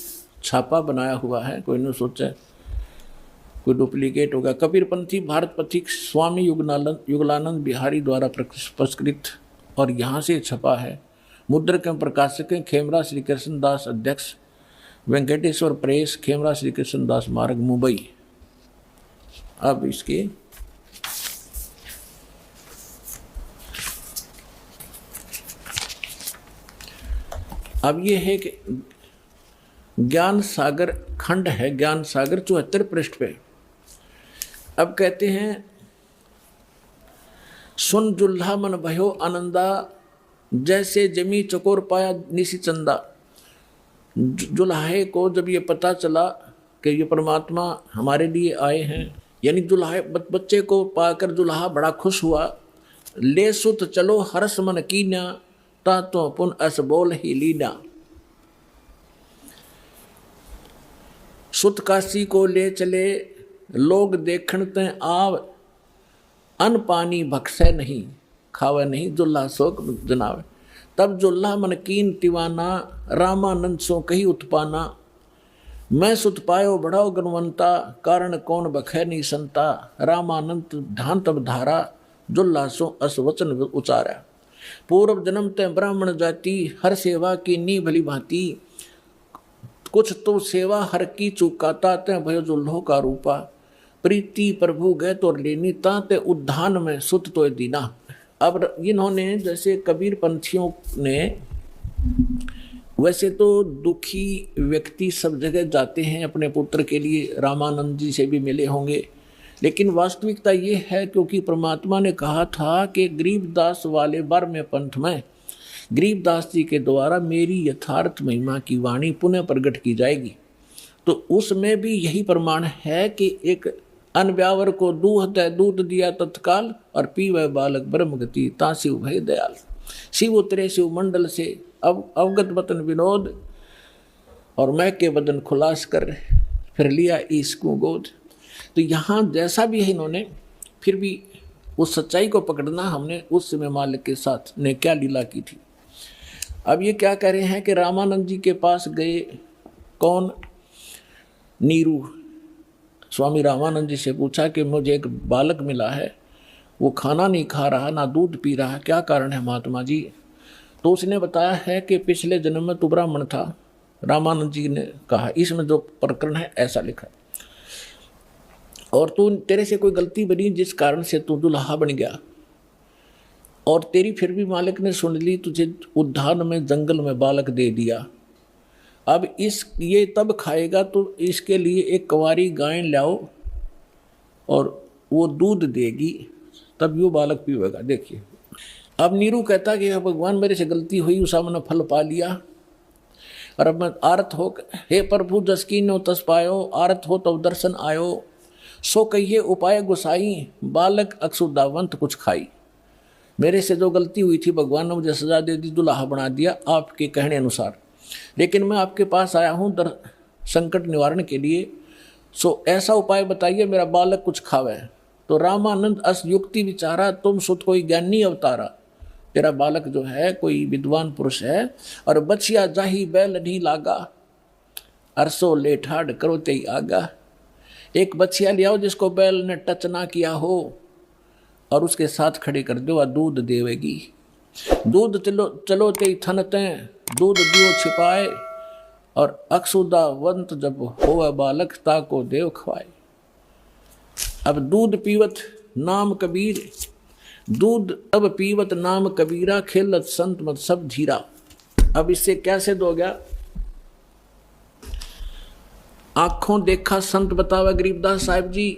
छापा बनाया हुआ है, कोई नहीं सोचा कोई डुप्लीकेट होगा। कबीर पंथी भारत पथिक स्वामी युगलानंद बिहारी द्वारा प्रस्कृत, और यहाँ से छपा है। मुद्रक एवं प्रकाशक हैं खेमराज श्री कृष्ण दास, अध्यक्ष वेंकटेश्वर प्रेस, खेमराज श्री कृष्ण दास मार्ग, मुंबई। अब इसके अब ये है कि ज्ञान सागर खंड है, ज्ञान सागर 74 पृष्ठ पे। अब कहते हैं सुन जुल्हा मन भयो आनंदा, जैसे जमी चकोर पाया निसी चंदा। जुल्हाए को जब ये पता चला कि ये परमात्मा हमारे लिए आए हैं, यानी जुल्हा बच्चे को पाकर जुल्हा बड़ा खुश हुआ। ले सुत चलो हरस मन कीना, ता तो पुन अस बोल ही लीना। सुत काशी को ले चले, लोग देखण ते आव, अन पानी भक्षय नहीं, खावे नहीं जुल्हा शोक जनावे। तब जुल्हा मन कीन तिवाना, रामानंद सो कही उत्पाना। मैं सुत पायो बढ़ाओ गुणवंता, कारण कौन बखै नहीं संता। रामानंद ध्यान तब धारा, जुल्हा सो अस वचन उचारा। पूर्व जन्म ते ब्राह्मण जाति, हर सेवा की नी भली भांति। कुछ तो सेवा हर की चुकाता, ते भयो जुल्हो का रूपा। प्रीति प्रभु गए तो लेनी, ताते उद्धान में सुत तो दीना। अब इन्होंने जैसे कबीर पंथियों ने, वैसे तो दुखी व्यक्ति सब जगह जाते हैं अपने पुत्र के लिए, रामानंद जी से भी मिले होंगे, लेकिन वास्तविकता ये है क्योंकि परमात्मा ने कहा था कि गरीबदास वाले बार में पंथ में गरीबदास जी के द्वारा मेरी यथार्थ महिमा की वाणी पुनः प्रकट की जाएगी। तो उसमें भी यही प्रमाण है कि एक अनव्यावर को दूध दिया तत्काल, और पीवे बालक ब्रह्मगति ताशिव भय दयाल। शिव उतरे शिव मंडल से अब अवगत बतन विनोद, और मैं के बदन खुलास कर फिर लिया इसको गोद। तो यहाँ जैसा भी है इन्होंने, फिर भी उस सच्चाई को पकड़ना हमने उस समय मालिक के साथ ने क्या लीला की थी। अब ये क्या कह रहे हैं कि रामानंद जी के पास गए, कौन? नीरू। स्वामी रामानंद जी से पूछा कि मुझे एक बालक मिला है, वो खाना नहीं खा रहा, ना दूध पी रहा, क्या कारण है महात्मा जी? तो उसने बताया है कि पिछले जन्म में तू ब्राह्मण था। रामानंद जी ने कहा इसमें जो प्रकरण है ऐसा लिखा, और तू तेरे से कोई गलती बनी जिस कारण से तू दुल्हा बन गया, और तेरी फिर भी मालिक ने सुन ली, तुझे उद्यान में जंगल में बालक दे दिया। अब ये तब खाएगा तो इसके लिए एक कुंवारी गाय लाओ और वो दूध देगी, तब यो बालक पीवेगा। देखिए अब नीरू कहता कि भगवान मेरे से गलती हुई, उसा मैंने फल पा लिया, और अब मैं आरत हो, हे प्रभु जस कीन्यो तस पायो, आरत हो तब दर्शन आयो। सो कहिए उपाय गुसाई, बालक अक्षुदावंत कुछ खाई। मेरे से जो गलती हुई थी भगवान ने मुझे सजा दे दी, दुल्हा बना दिया आपके कहने अनुसार, लेकिन मैं आपके पास आया हूँ संकट निवारण के लिए। सो ऐसा उपाय बताइए मेरा बालक कुछ खावे। तो रामानंद अस युक्ति विचारा, तुम सुत कोई ज्ञानी अवतारा। तेरा बालक जो है कोई विद्वान पुरुष है, और बचिया जाही बैल नहीं लागा, अरसो ले ठाड़ करो ते आगा। एक बचिया ले आओ जिसको बैल ने टच ना किया हो, और उसके साथ खड़े कर दो, दूध देवेगी। दूध चलो ते थन ते, दूध दियो छिपाए, और अक्षुदावंत जब होवे बालक ताको देव खवाए। अब दूध पीवत नाम कबीर, दूध अब पीवत नाम कबीरा, खेलत संत मत सब धीरा। अब इससे क्या सिद्ध हो गया? आंखों देखा संत बतावे गरीबदास साहिब जी,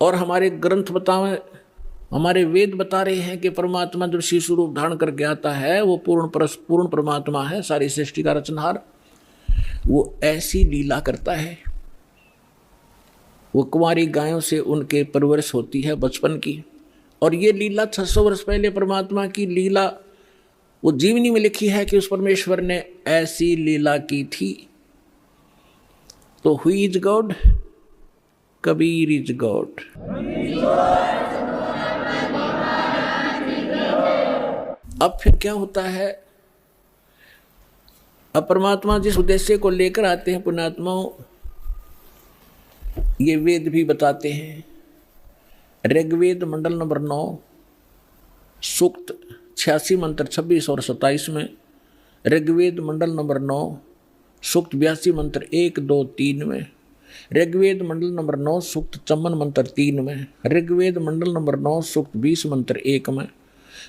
और हमारे ग्रंथ बतावे, हमारे वेद बता रहे हैं कि परमात्मा जो शिशु रूप धारण करके आता है वो पूर्ण परमात्मा है, सारी सृष्टि का रचनहार। वो ऐसी लीला करता है, वो कुंवारी गायों से उनके परवरिश होती है बचपन की, और ये लीला 600 वर्ष पहले परमात्मा की लीला वो जीवनी में लिखी है कि उस परमेश्वर ने ऐसी लीला की थी। तो हुई is God, Kabir is God. अब फिर क्या होता है? अब परमात्मा जिस उद्देश्य को लेकर आते हैं पुण्यात्माओं, ये वेद भी बताते हैं। ऋग्वेद मंडल नंबर 9 सूक्त 86 मंत्र 26 और 27 में, ऋग्वेद मंडल नंबर 9 सूक्त 82 मंत्र 1, 2, 3 में, ऋग्वेद मंडल नंबर 9 सूक्त 54 मंत्र 3 में, ऋग्वेद मंडल नंबर 9 सूक्त 20 मंत्र 1 में,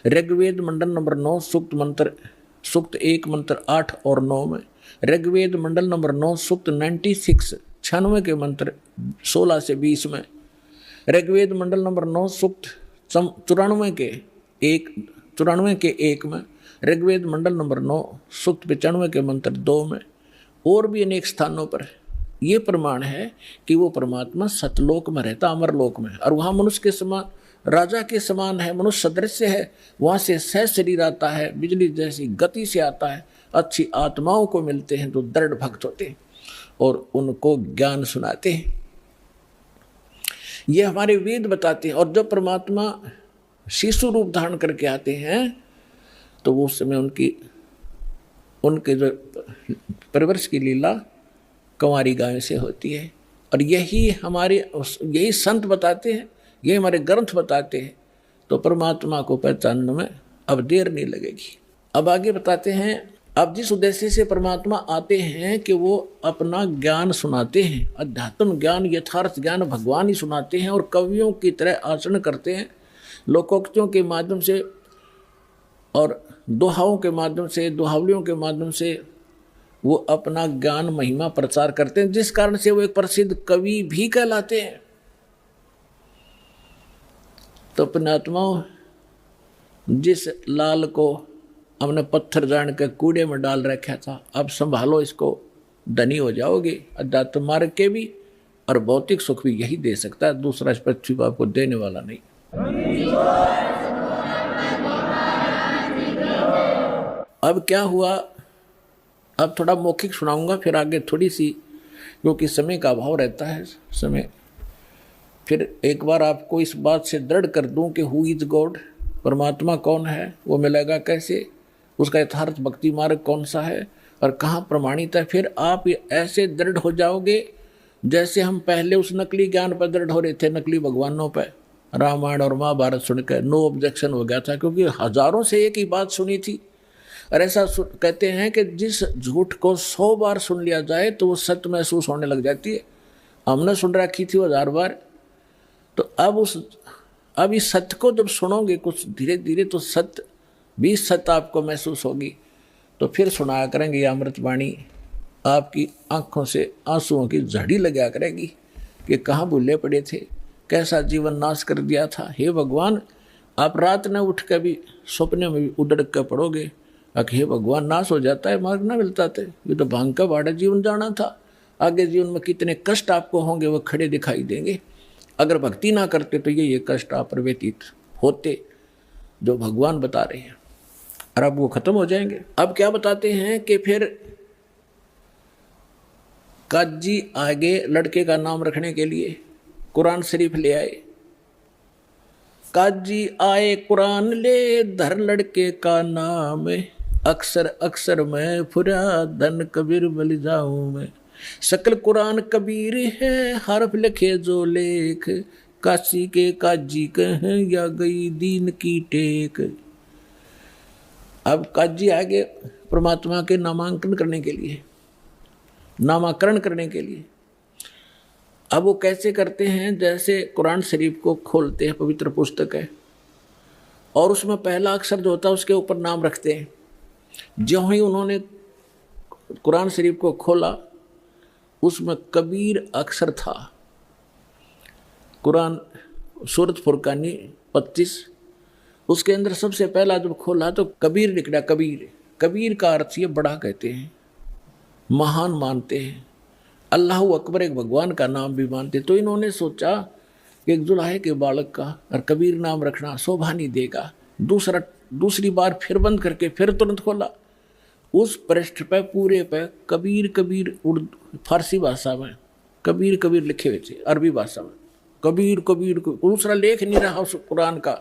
ऋग्वेद मंडल नंबर 9 सूक्त 1 मंत्र 8 और 9 में, ऋग्वेद मंडल नंबर 9 सूक्त 96 के मंत्र 16 से 20 में, ऋग्वेद मंडल नंबर 9 सूक्त 94 के 1 में, ऋग्वेद मंडल नंबर 9 सूक्त 95 के मंत्र 2 में, और भी अनेक स्थानों पर ये प्रमाण है कि वो परमात्मा सतलोक में रहता, अमरलोक में, और वहाँ मनुष्य के समान, राजा के समान है, मनुष्य सदृश्य है। वहाँ से सह शरीर आता है, बिजली जैसी गति से आता है। अच्छी आत्माओं को मिलते हैं जो दृढ़ भक्त होते हैं और उनको ज्ञान सुनाते हैं। ये हमारे वेद बताते हैं। और जब परमात्मा शिशु रूप धारण करके आते हैं तो वो उस समय उनके जो परवरिश की लीला कंवारी गाय से होती है। और यही संत बताते हैं, यही हमारे ग्रंथ बताते हैं। तो परमात्मा को पहचानने में अब देर नहीं लगेगी। अब आगे बताते हैं, अब जिस उद्देश्य से परमात्मा आते हैं कि वो अपना ज्ञान सुनाते हैं, अध्यात्म ज्ञान, यथार्थ ज्ञान भगवान ही सुनाते हैं, और कवियों की तरह आचरण करते हैं। लोकोक्तियों के माध्यम से और दोहाओं के माध्यम से, दोहावलियों के माध्यम से वो अपना ज्ञान महिमा प्रचार करते हैं, जिस कारण से वो एक प्रसिद्ध कवि भी कहलाते हैं। तो पुण्यात्माओं, जिस लाल को हमने पत्थर जान के कूड़े में डाल रखा था, अब संभालो इसको, धनी हो जाओगे। अध्यात्म मार्ग के भी और भौतिक सुख भी यही दे सकता है, दूसरा इस पृथ्वी पर आपको देने वाला नहीं। अब क्या हुआ, अब थोड़ा मौखिक सुनाऊंगा, फिर आगे थोड़ी सी, क्योंकि समय का अभाव रहता है समय। फिर एक बार आपको इस बात से दृढ़ कर दूं कि हु इज गॉड, परमात्मा कौन है, वो मिलेगा कैसे, उसका यथार्थ भक्ति मार्ग कौन सा है और कहाँ प्रमाणित है। फिर आप ऐसे दृढ़ हो जाओगे जैसे हम पहले उस नकली ज्ञान पर दृढ़ हो रहे थे, नकली भगवानों पर। रामायण और महाभारत सुनकर नो ऑब्जेक्शन हो गया था, क्योंकि हजारों से एक ही बात सुनी थी। और ऐसा कहते हैं कि जिस झूठ को 100 बार सुन लिया जाए तो वो सत्य महसूस होने लग जाती है। हमने सुन रखी थी 1000 बार, तो अब इस सत्य को जब सुनोगे कुछ धीरे धीरे, तो सत्य भी सत्य आपको महसूस होगी। तो फिर सुनाया करेंगे ये अमृतवाणी, आपकी आंखों से आंसुओं की झड़ी लगा करेगी कि कहाँ भूले पड़े थे, कैसा जीवन नाश कर दिया था। हे भगवान, आप रात न उठ कर भी सपने में भी उड़क कर पड़ोगे, हे भगवान नाश हो जाता है, मार्ग ना मिलता थे, ये तो भांग का बाड़ा जीवन जाना था। आगे जीवन में कितने कष्ट आपको होंगे वो खड़े दिखाई देंगे। अगर भक्ति ना करते तो ये कष्ट आप पर व्यतीत होते जो भगवान बता रहे हैं, और अब वो खत्म हो जाएंगे। अब क्या बताते हैं कि फिर काजी आगे लड़के का नाम रखने के लिए कुरान शरीफ ले आए। काजी आए कुरान ले, धर लड़के का नाम, अक्सर अक्सर मैं फुरा धन कबीर बल जाऊं मैं। सकल कुरान कबीर है, हरफ लिखे जो लेख, काशी के काजी कहें या गई दीन की टेक। अब काजी आगे परमात्मा के नामांकन करने के लिए, नामाकरण करने के लिए। अब वो कैसे करते हैं, जैसे कुरान शरीफ को खोलते हैं, पवित्र पुस्तक है, और उसमें पहला अक्षर जो होता है उसके ऊपर नाम रखते हैं। जो ही उन्होंने कुरान शरीफ को खोला उसमें कबीर अक्षर था। कुरान सूरत फुरकानी 25, उसके अंदर सबसे पहला जब खोला तो कबीर निकला। कबीर, कबीर का अर्थ ये बड़ा कहते हैं, महान मानते हैं, अल्लाह अकबर एक भगवान का नाम भी मानते। तो इन्होंने सोचा कि एक जुलाहे के बालक का और कबीर नाम रखना शोभा नहीं देगा। दूसरी बार फिर बंद करके फिर तुरंत खोला, उस पृष्ठ पे पूरे पे कबीर कबीर उर्दू फारसी भाषा में कबीर कबीर लिखे हुए थे, अरबी भाषा में कबीर कबीर, दूसरा लेख नहीं रहा उस कुरान का।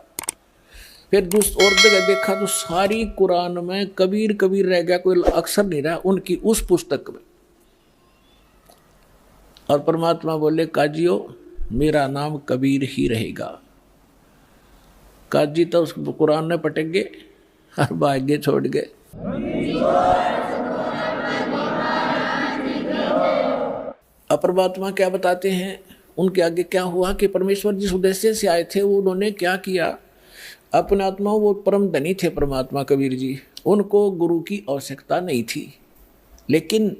फिर और जगह देखा तो सारी कुरान में कबीर कबीर रह गया, कोई अक्षर नहीं रहा उनकी उस पुस्तक में। और परमात्मा बोले काजियो मेरा नाम कबीर ही रहेगा। काजी तो उस कुरान में पटक गए और भाग्य छोड़ गए। अब परमात्मा क्या बताते हैं, उनके आगे क्या हुआ कि परमेश्वर जिस उद्देश्य से आए थे वो उन्होंने क्या किया। अपने आत्मा, वो परम धनी थे परमात्मा कबीर जी, उनको गुरु की आवश्यकता नहीं थी, लेकिन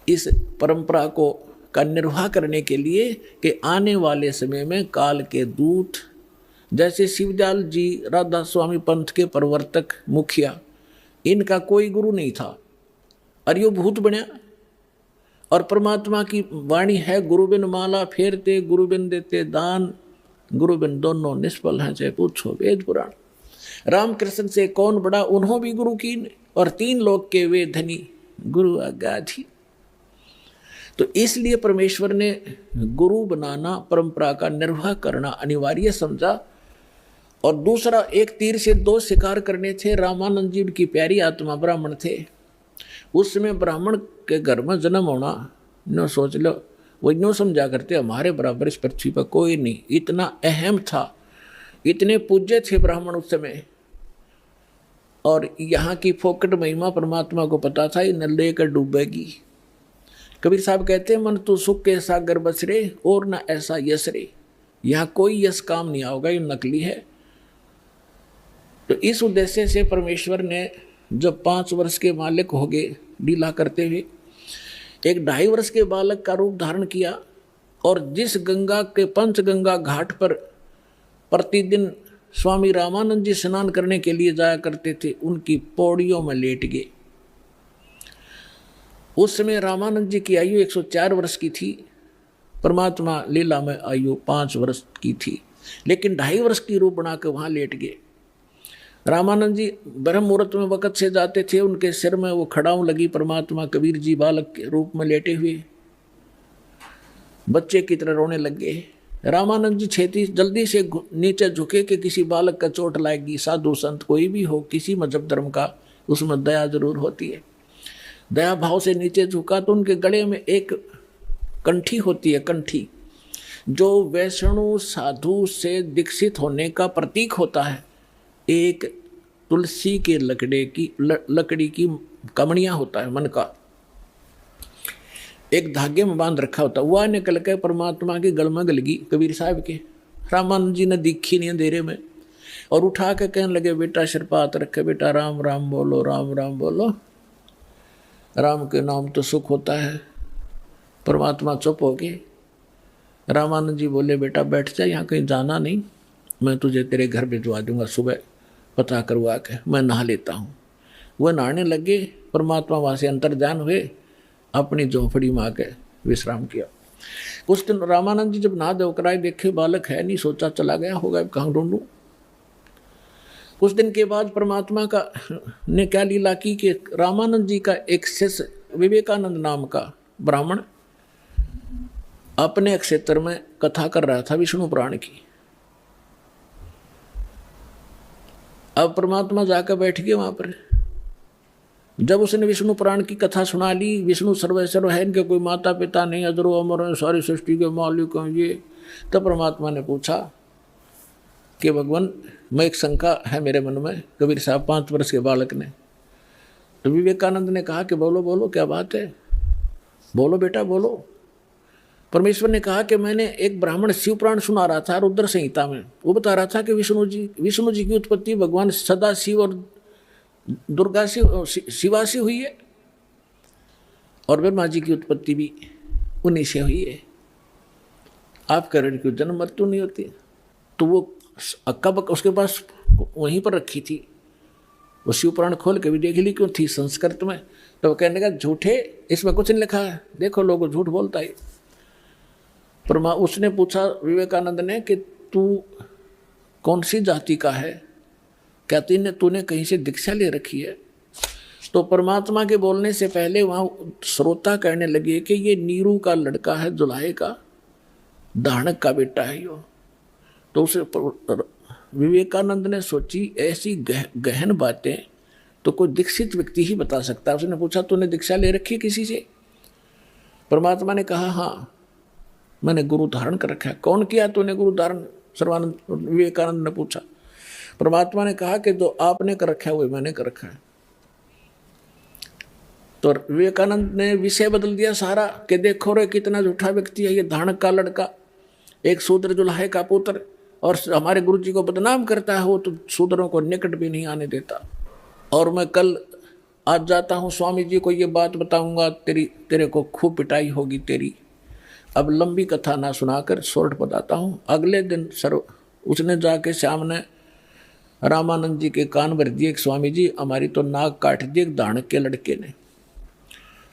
इस परंपरा को का निर्वाह करने के लिए कि आने वाले समय में काल के दूत, जैसे शिवदयाल जी राधा स्वामी पंथ के प्रवर्तक मुखिया, इनका कोई गुरु नहीं था और यो भूत बनया। और परमात्मा की वाणी है, गुरु बिन माला फेरते, गुरु बिन देते दान, गुरु बिन दोनों निष्फल हैं, चाहे पूछो वेद पुराण। रामकृष्ण से कौन बड़ा, उन्हों भी गुरु की, और 3 लोक के वे धनी, गुरु आज्ञाधि। तो इसलिए परमेश्वर ने गुरु बनाना, परंपरा का निर्वाह करना अनिवार्य समझा। और दूसरा, एक तीर से 2 शिकार करने थे। रामानंद जी उनकी प्यारी आत्मा ब्राह्मण थे, उस समय ब्राह्मण के घर में जन्म होना, न सोच लो, वो यूँ समझा करते हमारे बराबर इस पृथ्वी पर कोई नहीं, इतना अहम था, इतने पूज्य थे ब्राह्मण उस समय। और यहाँ की फोकट महिमा परमात्मा को पता था, ये न लेकर डूबेगी। कबीर साहब कहते हैं, मन तो सुख के सागर बस रे, और न ऐसा यश रे। यहाँ कोई यश काम नहीं आओगा, ये नकली है। तो इस उद्देश्य से परमेश्वर ने जब 5 वर्ष के मालिक हो गए लीला करते हुए, एक 2.5 वर्ष के बालक का रूप धारण किया। और जिस गंगा के पंचगंगा घाट पर प्रतिदिन स्वामी रामानंद जी स्नान करने के लिए जाया करते थे, उनकी पौड़ियों में लेट गए। उस समय रामानंद जी की आयु 104 वर्ष की थी, परमात्मा लीला में आयु 5 वर्ष की थी, लेकिन 2.5 वर्ष की रूप बनाकर वहां लेट गए। रामानंद जी ब्रह्म मुहूर्त में वक़्त से जाते थे, उनके सिर में वो खड़ाऊ लगी, परमात्मा कबीर जी बालक के रूप में लेटे हुए बच्चे की तरह रोने लग गए। रामानंद जी छेती जल्दी से नीचे झुके कि किसी बालक का चोट लाएगी। साधु संत कोई भी हो, किसी मजहब धर्म का, उसमें दया जरूर होती है। दया भाव से नीचे झुका तो उनके गले में एक कंठी होती है, कंठी, जो वैष्णु साधु से दीक्षित होने का प्रतीक होता है। एक तुलसी के लकड़ी की कमनिया होता है, मन का एक धागे में बांध रखा होता है, वह निकल के परमात्मा की गल में गल गई कबीर साहब के। रामानंद जी ने दीखी नहीं अंधेरे में, और उठा के कहने लगे, बेटा सिरपात रखे, बेटा राम राम बोलो, राम राम बोलो, राम के नाम तो सुख होता है। परमात्मा चुप हो गए। रामानंद जी बोले, बेटा बैठ जा, यहाँ कहीं जाना नहीं, मैं तुझे तेरे घर भिजवा दूंगा, सुबह पता करवा के मैं नहा लेता हूँ। वह नहाने लगे, परमात्मा वहाँ से अंतर्ध्यान हुए, अपनी झोंपड़ी में आके विश्राम किया। कुछ दिन रामानंद जी जब नहा धोकर आए, देखे बालक है नहीं, सोचा चला गया होगा, कहाँ ढूंढूं। कुछ दिन के बाद परमात्मा का ने क्या लीला की कि रामानंद जी का एक शिष्य विवेकानंद नाम का ब्राह्मण अपने क्षेत्र में कथा कर रहा था विष्णु पुराण की। अब परमात्मा जाकर बैठ गए वहां पर। जब उसने विष्णु पुराण की कथा सुना ली, विष्णु सर्वेश्वर है, इनके कोई माता पिता नहीं, अजरो अमर हैं, सारी सृष्टि के मालिक हैं ये। तब परमात्मा ने पूछा कि भगवान, मैं एक शंका है मेरे मन में, कबीर साहब 5 वर्ष के बालक ने। तो विवेकानंद ने कहा कि बोलो बोलो, क्या बात है, बोलो बेटा बोलो। परमेश्वर ने कहा कि मैंने एक ब्राह्मण शिव पुराण सुना रहा था रुद्र संहिता में, वो बता रहा था कि विष्णु जी की उत्पत्ति भगवान सदा शिव और दुर्गा शिवा से हुई है, और ब्रह्मा जी की उत्पत्ति भी उन्हीं से हुई है। आप कह रहे कि जन्म मृत्यु नहीं होती। तो वो कब उसके पास वहीं पर रखी थी, वो शिव पुराण खोल के भी देख ली, क्यों थी संस्कृत में। तो वो कहने का झूठे, इसमें कुछ नहीं लिखा है, देखो लोग झूठ बोलता है। उसने पूछा विवेकानंद ने कि तू कौन सी जाति का है, क्या तूने कहीं से दीक्षा ले रखी है। तो परमात्मा के बोलने से पहले वहाँ श्रोता कहने लगे कि ये नीरू का लड़का है, जुलाहे का, दानक का बेटा है यो। तो उसे विवेकानंद ने सोची ऐसी गहन बातें तो कोई दीक्षित व्यक्ति ही बता सकता है। उसने पूछा तूने दीक्षा ले रखी है किसी से। परमात्मा ने कहा हाँ, मैंने गुरु धारण कर रखा है। कौन किया तूने गुरु धारण, सर्वानंद विवेकानंद ने पूछा। परमात्मा ने कहा कि जो आपने कर रखा है वो मैंने कर रखा है। तो विवेकानंद ने विषय बदल दिया सारा कि देखो रे कितना झूठा व्यक्ति है ये, धानक का लड़का, एक शूद्र जुलाहे का पुत्र, और हमारे गुरु जी को बदनाम करता है। वो तो शूद्रों को निकट भी नहीं आने देता। और मैं कल आज जाता हूँ, स्वामी जी को ये बात बताऊंगा, तेरे को खूब पिटाई होगी तेरी। अब लंबी कथा ना सुनाकर शॉर्ट बताता हूँ। अगले दिन उसने जाके सामने रामानंद जी के कान भर दिए, स्वामी जी हमारी तो नाक काट दी एक दानक के लड़के ने,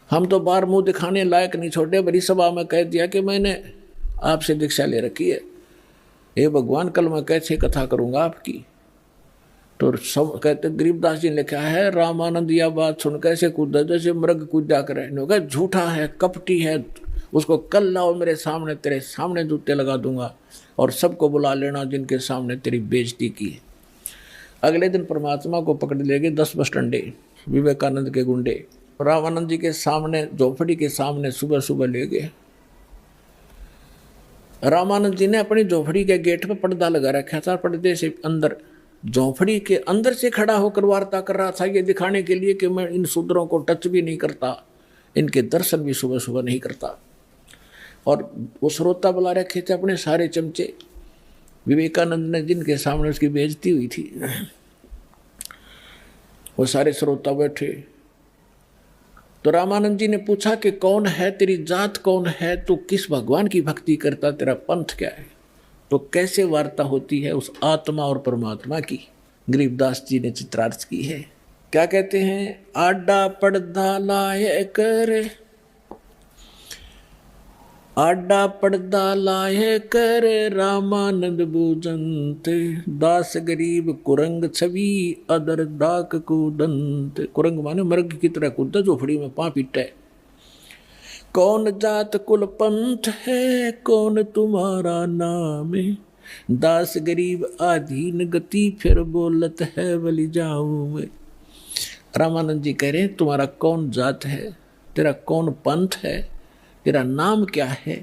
हम तो बाहर मुंह दिखाने लायक नहीं छोटे, बड़ी सभा में कह दिया कि मैंने आपसे दीक्षा ले रखी है, हे भगवान कल मैं कैसे कथा करूंगा आपकी। तो सब कहते गरीबदास जी ने लिखा है, रामानंद यह बात सुन कैसे कूदा जैसे मृग कूदा करे, झूठा है, कपटी है, उसको कल लाओ मेरे सामने, तेरे सामने जूते लगा दूंगा और सबको बुला लेना जिनके सामने तेरी बेइज्जती की है। अगले दिन परमात्मा को पकड़ ले गए 10 बस डंडे विवेकानंद के गुंडे, रामानंद जी के सामने झोपड़ी के सामने सुबह सुबह ले गए। रामानंद जी ने अपनी झोपड़ी के गेट पर पर्दा लगा रखा था, पर्दे से अंदर झोपड़ी के अंदर से खड़ा होकर वार्ता कर रहा था, ये दिखाने के लिए कि मैं इन शूद्रों को टच भी नहीं करता, इनके दर्शन भी सुबह सुबह नहीं करता। और वो श्रोता बुला रखे थे अपने सारे चमचे, विवेकानंद ने जिनके सामने उसकी बेइज्जती हुई थी, वो सारे श्रोता बैठे। तो रामानंद जी ने पूछा कि कौन है, तेरी जात कौन है, तू किस भगवान की भक्ति करता, तेरा पंथ क्या है। तो कैसे वार्ता होती है उस आत्मा और परमात्मा की, गरीबदास जी ने चित्रार्थ की है। क्या कहते हैं, आडा पर्दा लाए कर, आडा पर्दा लाए कर रामानंद बूजंत, दास गरीब कुरंग छवि अदर डाक कूदंत। कुरंग माने मृग की तरह कूदा, झोपड़ी में पां पीटे। कौन जात कुल पंथ है, कौन तुम्हारा नाम, दास गरीब आधीन गति फिर बोलत है बलि जाऊं मैं। रामानंद जी कह रहे हैं तुम्हारा कौन जात है, तेरा कौन पंथ है, तेरा नाम क्या है।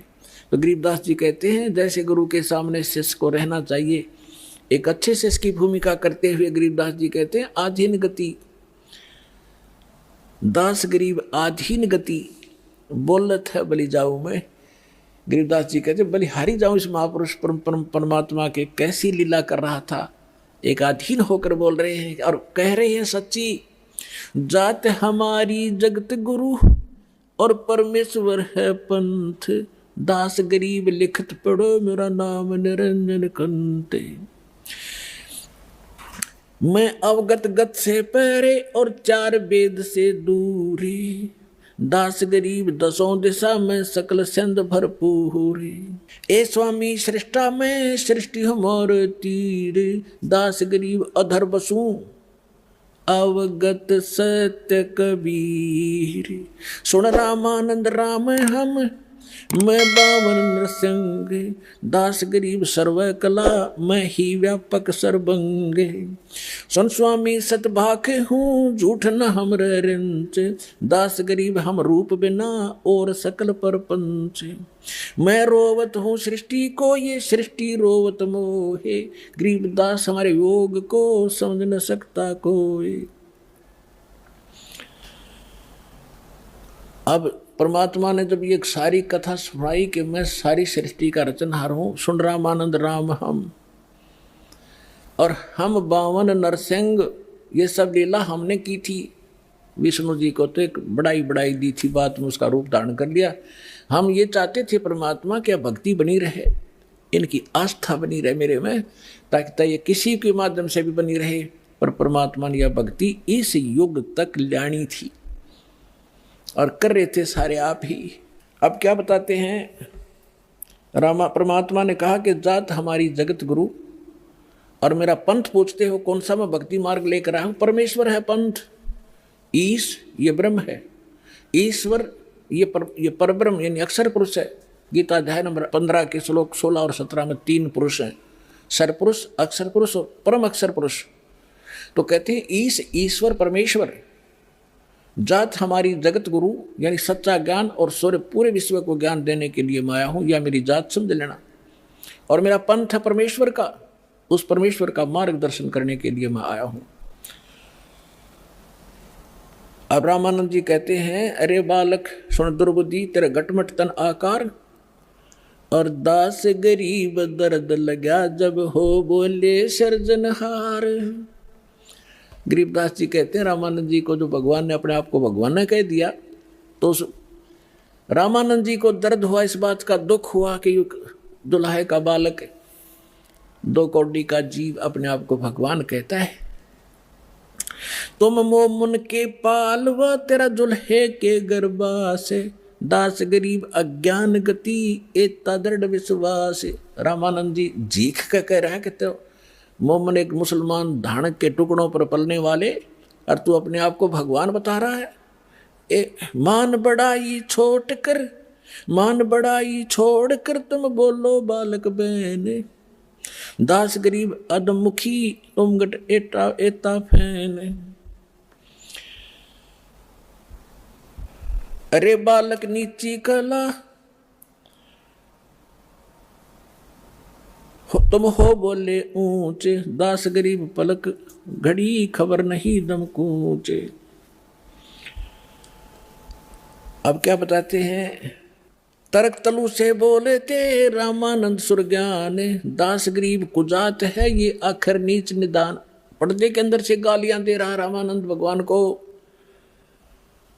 तो गरीबदास जी कहते हैं जैसे गुरु के सामने शिष्य को रहना चाहिए, एक अच्छे शिष्य की भूमिका करते हुए गरीबदास जी कहते हैं आधीन गति, दास गरीब आधीन गति बोलत है बलि जाऊं मैं। गरीबदास जी कहते बलि हारी जाऊं इस महापुरुष परमात्मा के, कैसी लीला कर रहा था, एक अधीन होकर बोल रहे हैं और कह रहे हैं सच्ची जात हमारी जगत गुरु और परमेश्वर है पंथ, दास गरीब लिखत पढ़ो मेरा नाम निरंजन कंते। मैं अवगत गत से परे और 4 वेद से दूरी, दास गरीब 10 दिशा में सकल सिंध भरपूर। ए स्वामी सृष्टा में सृष्टि हमार तीर, दास गरीब अधर बसूं अवगत सत्य कबीर। सुन रामानंद राम हम मैं बावन नृसिंग, दास गरीब सर्व कला मैं ही व्यापक सर्वंग। सुन स्वामी सतभाख हूँ झूठ न हमरे रिंच, दास गरीब हम रूप बिना और सकल परपंच। मैं रोवत हूँ सृष्टि को ये सृष्टि रोवत मोहे, गरीब दास हमारे योग को समझ न सकता कोई। अब परमात्मा ने जब ये एक सारी कथा सुनाई कि मैं सारी सृष्टि का रचनहार हूँ, सुन रामानंद राम हम और हम 52 नरसिंह, ये सब लीला हमने की थी। विष्णु जी को तो एक बढ़ाई दी थी, बात में उसका रूप धारण कर लिया। हम ये चाहते थे परमात्मा की भक्ति बनी रहे, इनकी आस्था बनी रहे मेरे में, ताकि ये किसी के माध्यम से भी बनी रहे। पर परमात्मा ने यह भक्ति इस युग तक लानी थी और कर रहे थे सारे आप ही। अब क्या बताते हैं, परमात्मा ने कहा कि जात हमारी जगत गुरु और मेरा पंथ पूछते हो कौन सा मैं भक्ति मार्ग लेकर आया हूं। परमेश्वर है पंथ, ईश ये ब्रह्म है, ईश्वर ये परब्रह्म यानी अक्षर पुरुष है। गीता अध्याय नंबर 15 के श्लोक 16 और 17 में 3 पुरुष हैं, सरपुरुष, अक्षर पुरुष और परम अक्षर पुरुष। तो कहते हैं ईश ईश्वर परमेश्वर, जात हमारी जगत गुरु यानी सच्चा ज्ञान और सूर्य पूरे विश्व को ज्ञान देने के लिए मैं आया हूं, या मेरी जात समझ लेना। और मेरा पंथ है परमेश्वर का, उस परमेश्वर का मार्गदर्शन करने के लिए मैं आया हूं। अब रामानंद जी कहते हैं अरे बालक सुन दुर्बुद्धि, तेरा गटमट तन आकार और दास गरीब दर्द लगा जब हो बोले सर्जनहार। गरीबदास जी कहते हैं रामानंद जी को जो भगवान ने अपने आप को भगवान ने कह दिया, तो उस रामानंद जी को दर्द हुआ, इस बात का दुख हुआ कि दुल्हे का बालक 2 कौड़ी का जीव अपने आप को भगवान कहता है। तुम मोमुन के पालवा तेरा दुल्हे के गर्भा से, दास गरीब अज्ञान गति एता दृढ़ विश्वास। रामानंद जी जीख के कह रहा है कि तो मोमन एक मुसलमान धानक के टुकड़ों पर पलने वाले, और तू अपने आप को भगवान बता रहा है। मान बड़ाई छोड़ कर, मान बड़ाई छोड़ कर तुम बोलो बालक बहन, दास गरीब अधमुखी तुम गट एता एता फैन। अरे बालक नीची कला तुम हो बोले ऊंचे, दास गरीब पलक घड़ी खबर नहीं दम कूचे। अब क्या बताते हैं, तर्क तलु से बोले थे रामानंद सुरज्ञान, दास गरीब कुजात है ये आखिर नीच निदान। पर्दे के अंदर से गालियां दे रहा रामानंद भगवान को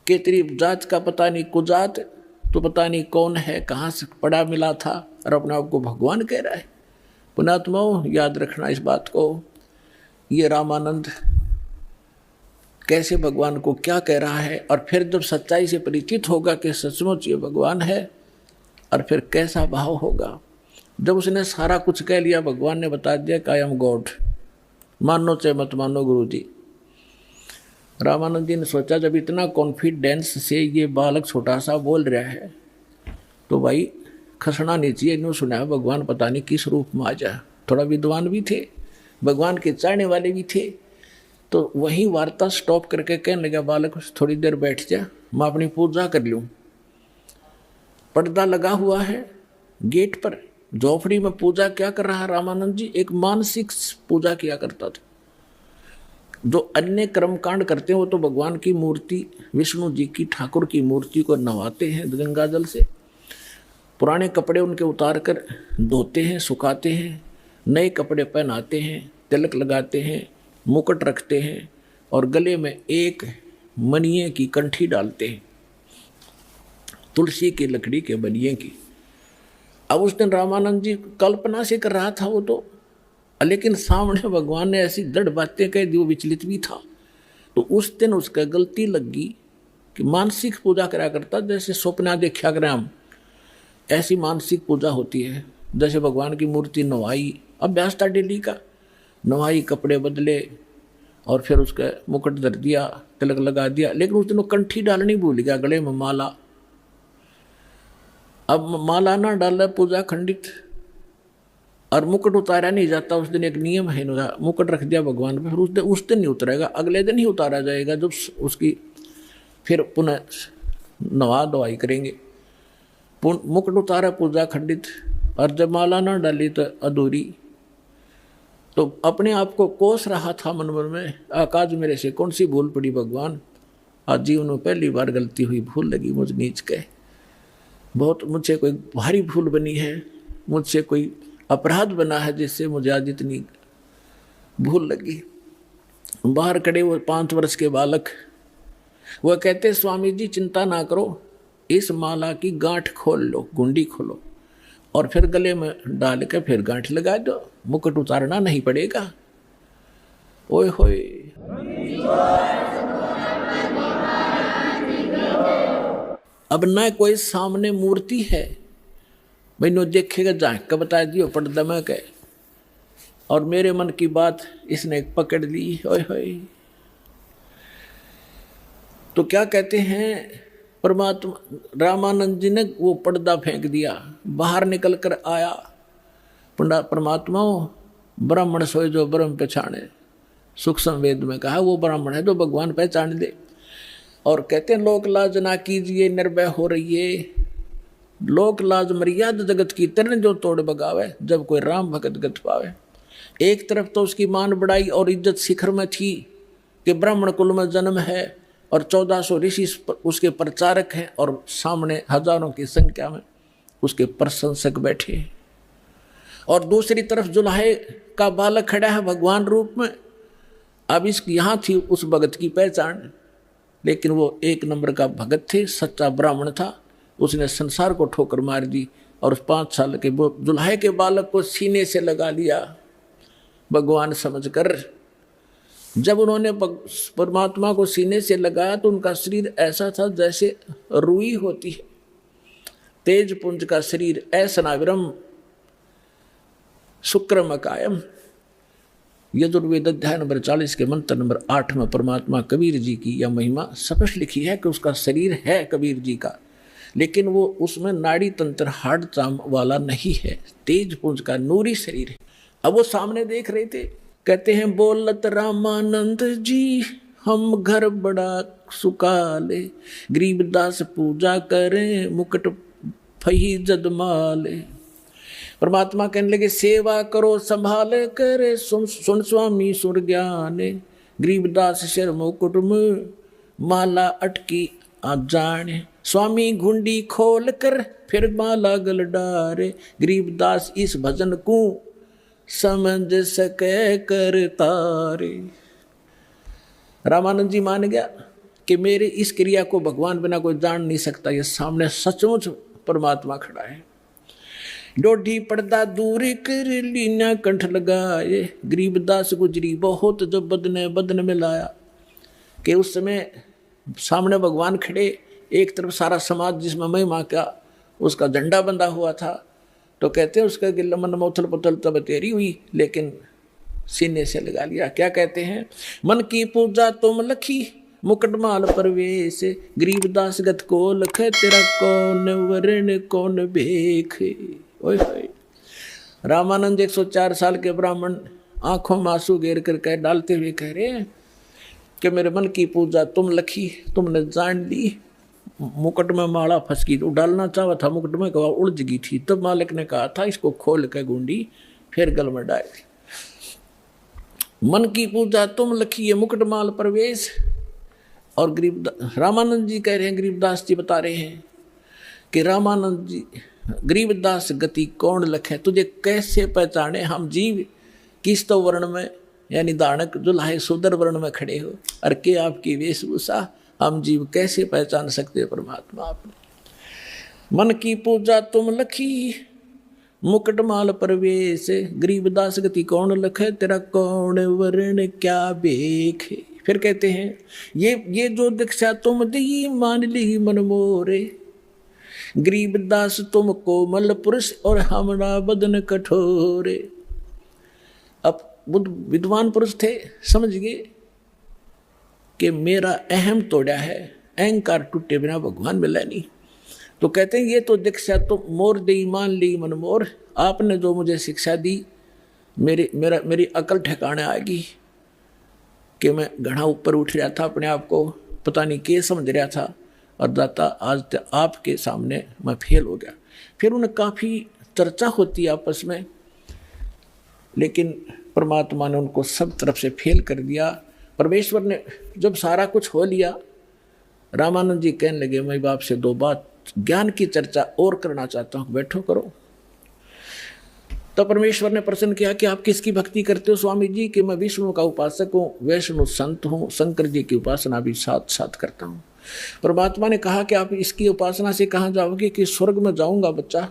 कि तेरी जात का पता नहीं, कुजात तो पता नहीं कौन है, कहाँ से पड़ा मिला था, और अपने आप को भगवान कह रहा है। पुणात्माओं याद रखना इस बात को, ये रामानंद कैसे भगवान को क्या कह रहा है, और फिर जब सच्चाई से परिचित होगा कि सचमुच ये भगवान है, और फिर कैसा भाव होगा। जब उसने सारा कुछ कह लिया, भगवान ने बता दिया कि आई एम गॉड, मानो चाहे मत मानो गुरु जी। रामानंद जी ने सोचा जब इतना कॉन्फिडेंस से ये बालक छोटा सा बोल रहा है तो भाई खसना नहीं चाहिए। इन्होंने सुना भगवान पता नहीं किस रूप में आ जाए। थोड़ा विद्वान भी थे, भगवान के चाहने वाले भी थे, तो वही वार्ता स्टॉप करके कहने लगा, बालक थोड़ी देर बैठ जा, मैं अपनी पूजा कर लूँ। पर्दा लगा हुआ है गेट पर, झोपड़ी में पूजा क्या कर रहा है रामानंद जी, एक मानसिक पूजा किया करता था। जो अन्य कर्मकांड करते हैं वो तो भगवान की मूर्ति, विष्णु जी की, ठाकुर की मूर्ति को नहवाते हैं गंगा जल से, पुराने कपड़े उनके उतार कर धोते हैं, सुखाते हैं, नए कपड़े पहनाते हैं, तिलक लगाते हैं, मुकुट रखते हैं, और गले में एक मनिए की कंठी डालते हैं, तुलसी की लकड़ी के बनिए की। अब उस दिन रामानंद जी कल्पना से कर रहा था वो तो, लेकिन सामने भगवान ने ऐसी दृढ़ बातें कह दी, वो विचलित भी था। तो उस दिन उसका गलती लगी कि मानसिक पूजा करा करता, जैसे स्वप्न देखा करें हम, ऐसी मानसिक पूजा होती है। जैसे भगवान की मूर्ति नवाई, अभ्यास था डेली का, नवाई, कपड़े बदले, और फिर उसका मुकुट धर दिया, तिलक लगा दिया, लेकिन उस दिन वो कंठी डालनी भूल गया, गले में माला। अब माला ना डाला, पूजा खंडित, और मुकुट उतारा नहीं जाता। उस दिन एक नियम है, मुकुट रख दिया भगवान पे, फिर उस दिन नहीं उतरेगा, अगले दिन ही उतारा जाएगा, जब उसकी फिर पुनः नवा दवाई करेंगे। मुकुट उतारा, पूजा खंडित, और जब माला ना डाली तो अधूरी। तो अपने आप को कोस रहा था मन में, आकाश मेरे से कौन सी भूल पड़ी भगवान, आज जीवन में पहली बार गलती हुई, भूल लगी मुझ नीच के, बहुत मुझसे कोई भारी भूल बनी है, मुझसे कोई अपराध बना है जिससे मुझे आज इतनी भूल लगी। बाहर खड़े वो 5 वर्ष के बालक, वह कहते स्वामी जी चिंता ना करो, इस माला की गांठ खोल लो, गुंडी खोलो, और फिर गले में डाल के फिर गांठ लगा दो, मुकुट उतारना नहीं पड़ेगा। ओए होए, अब न कोई सामने मूर्ति है, मैंने देखेगा झांक का बता दियो पर्दा में के, और मेरे मन की बात इसने पकड़ ली। ओए होए, तो क्या कहते हैं परमात्मा, रामानंद जी ने वो पर्दा फेंक दिया, बाहर निकल कर आया। परमात्मा ब्राह्मण सोए जो ब्रह्म पहचाने, सुख संवेद में कहा वो ब्राह्मण है जो भगवान पहचान दे। और कहते हैं लोक लाज ना कीजिए निर्भय हो रही है, लोक लाज मर्यादा जगत की तरह जो तोड़ बगावे, जब कोई राम भगत गत पावे। एक तरफ तो उसकी मान बढ़ाई और इज्जत शिखर में थी कि ब्राह्मण कुल में जन्म है, और 1400 ऋषि उसके प्रचारक हैं, और सामने हजारों की संख्या में उसके प्रशंसक बैठे। और दूसरी तरफ जुल्हे का बालक खड़ा है भगवान रूप में। अब इसकी यहाँ थी उस भगत की पहचान, लेकिन वो 1 नंबर का भगत थे, सच्चा ब्राह्मण था, उसने संसार को ठोकर मार दी और उस 5 साल के दुल्हे के बालक को सीने से लगा लिया भगवान समझकर। जब उन्होंने परमात्मा को सीने से लगाया तो उनका शरीर ऐसा था जैसे रुई होती है, तेज पुंज का शरीर, ऐसनाविरम शुक्रमकायम। यजुर्वेद अध्याय नंबर 40 के मंत्र नंबर 8 में परमात्मा कबीर जी की यह महिमा स्पष्ट लिखी है कि उसका शरीर है कबीर जी का, लेकिन वो उसमें नाड़ी तंत्र हार्ड चाम वाला नहीं है, तेज पुंज का नूरी शरीर है। अब वो सामने देख रहे थे, कहते हैं बोलत रामानंद जी हम घर बड़ा सुकाले, गरीबदास पूजा करें मुकुट फही जदमाले। परमात्मा कहने लगे सेवा करो संभाल करे, सुन स्वामी सुर ज्ञाने, गरीबदास सिर मुकुट में माला अटकी आप जाने, स्वामी घुंडी खोल कर फिर माला गल डारे, गरीबदास इस भजन को समझ सके कर तारे। रामानंद जी मान गया कि मेरे इस क्रिया को भगवान बिना कोई जान नहीं सकता, ये सामने सचमुच परमात्मा खड़ा है। डोढ़ी पर्दा दूर कर लीना कंठ लगाए, गरीबदास गुजरी बहुत जो बदन में लाया। कि उस समय सामने भगवान खड़े, एक तरफ सारा समाज जिसमें महिमा का उसका झंडा बंधा हुआ था, तो कहते हैं उसका गिल्ला मन में उथल पुथल तब तेरी हुई, लेकिन सीने से लगा लिया। क्या कहते हैं, मन की पूजा तुम लखी मुकटमाल परवेश, गरीबदास गत को लख तेरा कौन वर्ण कौन भेख। ओए होए, रामानंद 104 साल के ब्राह्मण आंखों में आंसू घेर कर कह डालते हुए कह रहे हैं कि मेरे मन की पूजा तुम लखी, तुमने जान ली। मुकुट में माला फंस गई, तो डालना चाहा था मुकुट में, कहा उलझ गई थी। तब मालिक ने कहा था इसको खोल के गुंडी फिर गल में डाल। मन की पूजा तुम लखी है मुकुट माल प्रवेश। और गरीबदास रामानंद जी कह रहे हैं, गरीबदास जी बता रहे हैं कि रामानंद जी गरीबदास गति कौन लखे, तुझे कैसे पहचाने हम जीव किस तो वर्ण में, यानी दानक दुल्हे सुदर वर्ण में खड़े हो, और के आपकी वेशभूषा हम जीव कैसे पहचान सकते परमात्मा आपने। मन की पूजा तुम लखी मुकुटमाल प्रवेश, गरीबदास गति कौन लखे तेरा कौन वर्ण क्या बेख। फिर कहते हैं ये जो दीक्षा तुम दी मान ली मन मोरे, गरीबदास तुम कोमल पुरुष और हमरा बदन कठोरे। अब बुद्ध विद्वान पुरुष थे, समझ गए कि मेरा अहम तोड़ा है, अहंकार टूटे बिना भगवान मिला नहीं। तो कहते हैं ये तो दीक्षा तो मोर दी मान ली मन मोर, आपने जो मुझे शिक्षा दी मेरी अकल ठिकाने आएगी कि मैं घना ऊपर उठ रहा था, अपने आप को पता नहीं क्या समझ रहा था, और दाता आज आपके सामने मैं फेल हो गया। फिर उन्हें काफ़ी चर्चा होती आपस में, लेकिन परमात्मा ने उनको सब तरफ से फेल कर दिया। परमेश्वर ने जब सारा कुछ हो लिया, रामानंद जी कहने लगे मैं बाप से 2 बात ज्ञान की चर्चा और करना चाहता हूँ, बैठो करो। तो परमेश्वर ने प्रश्न किया कि आप किसकी भक्ति करते हो स्वामी जी? कि मैं विष्णु का उपासक हूँ, वैष्णु संत हूँ, शंकर जी की उपासना भी साथ साथ करता हूँ। परमात्मा ने कहा कि आप इसकी उपासना से कहाँ जाओगे? कि स्वर्ग में जाऊँगा बच्चा,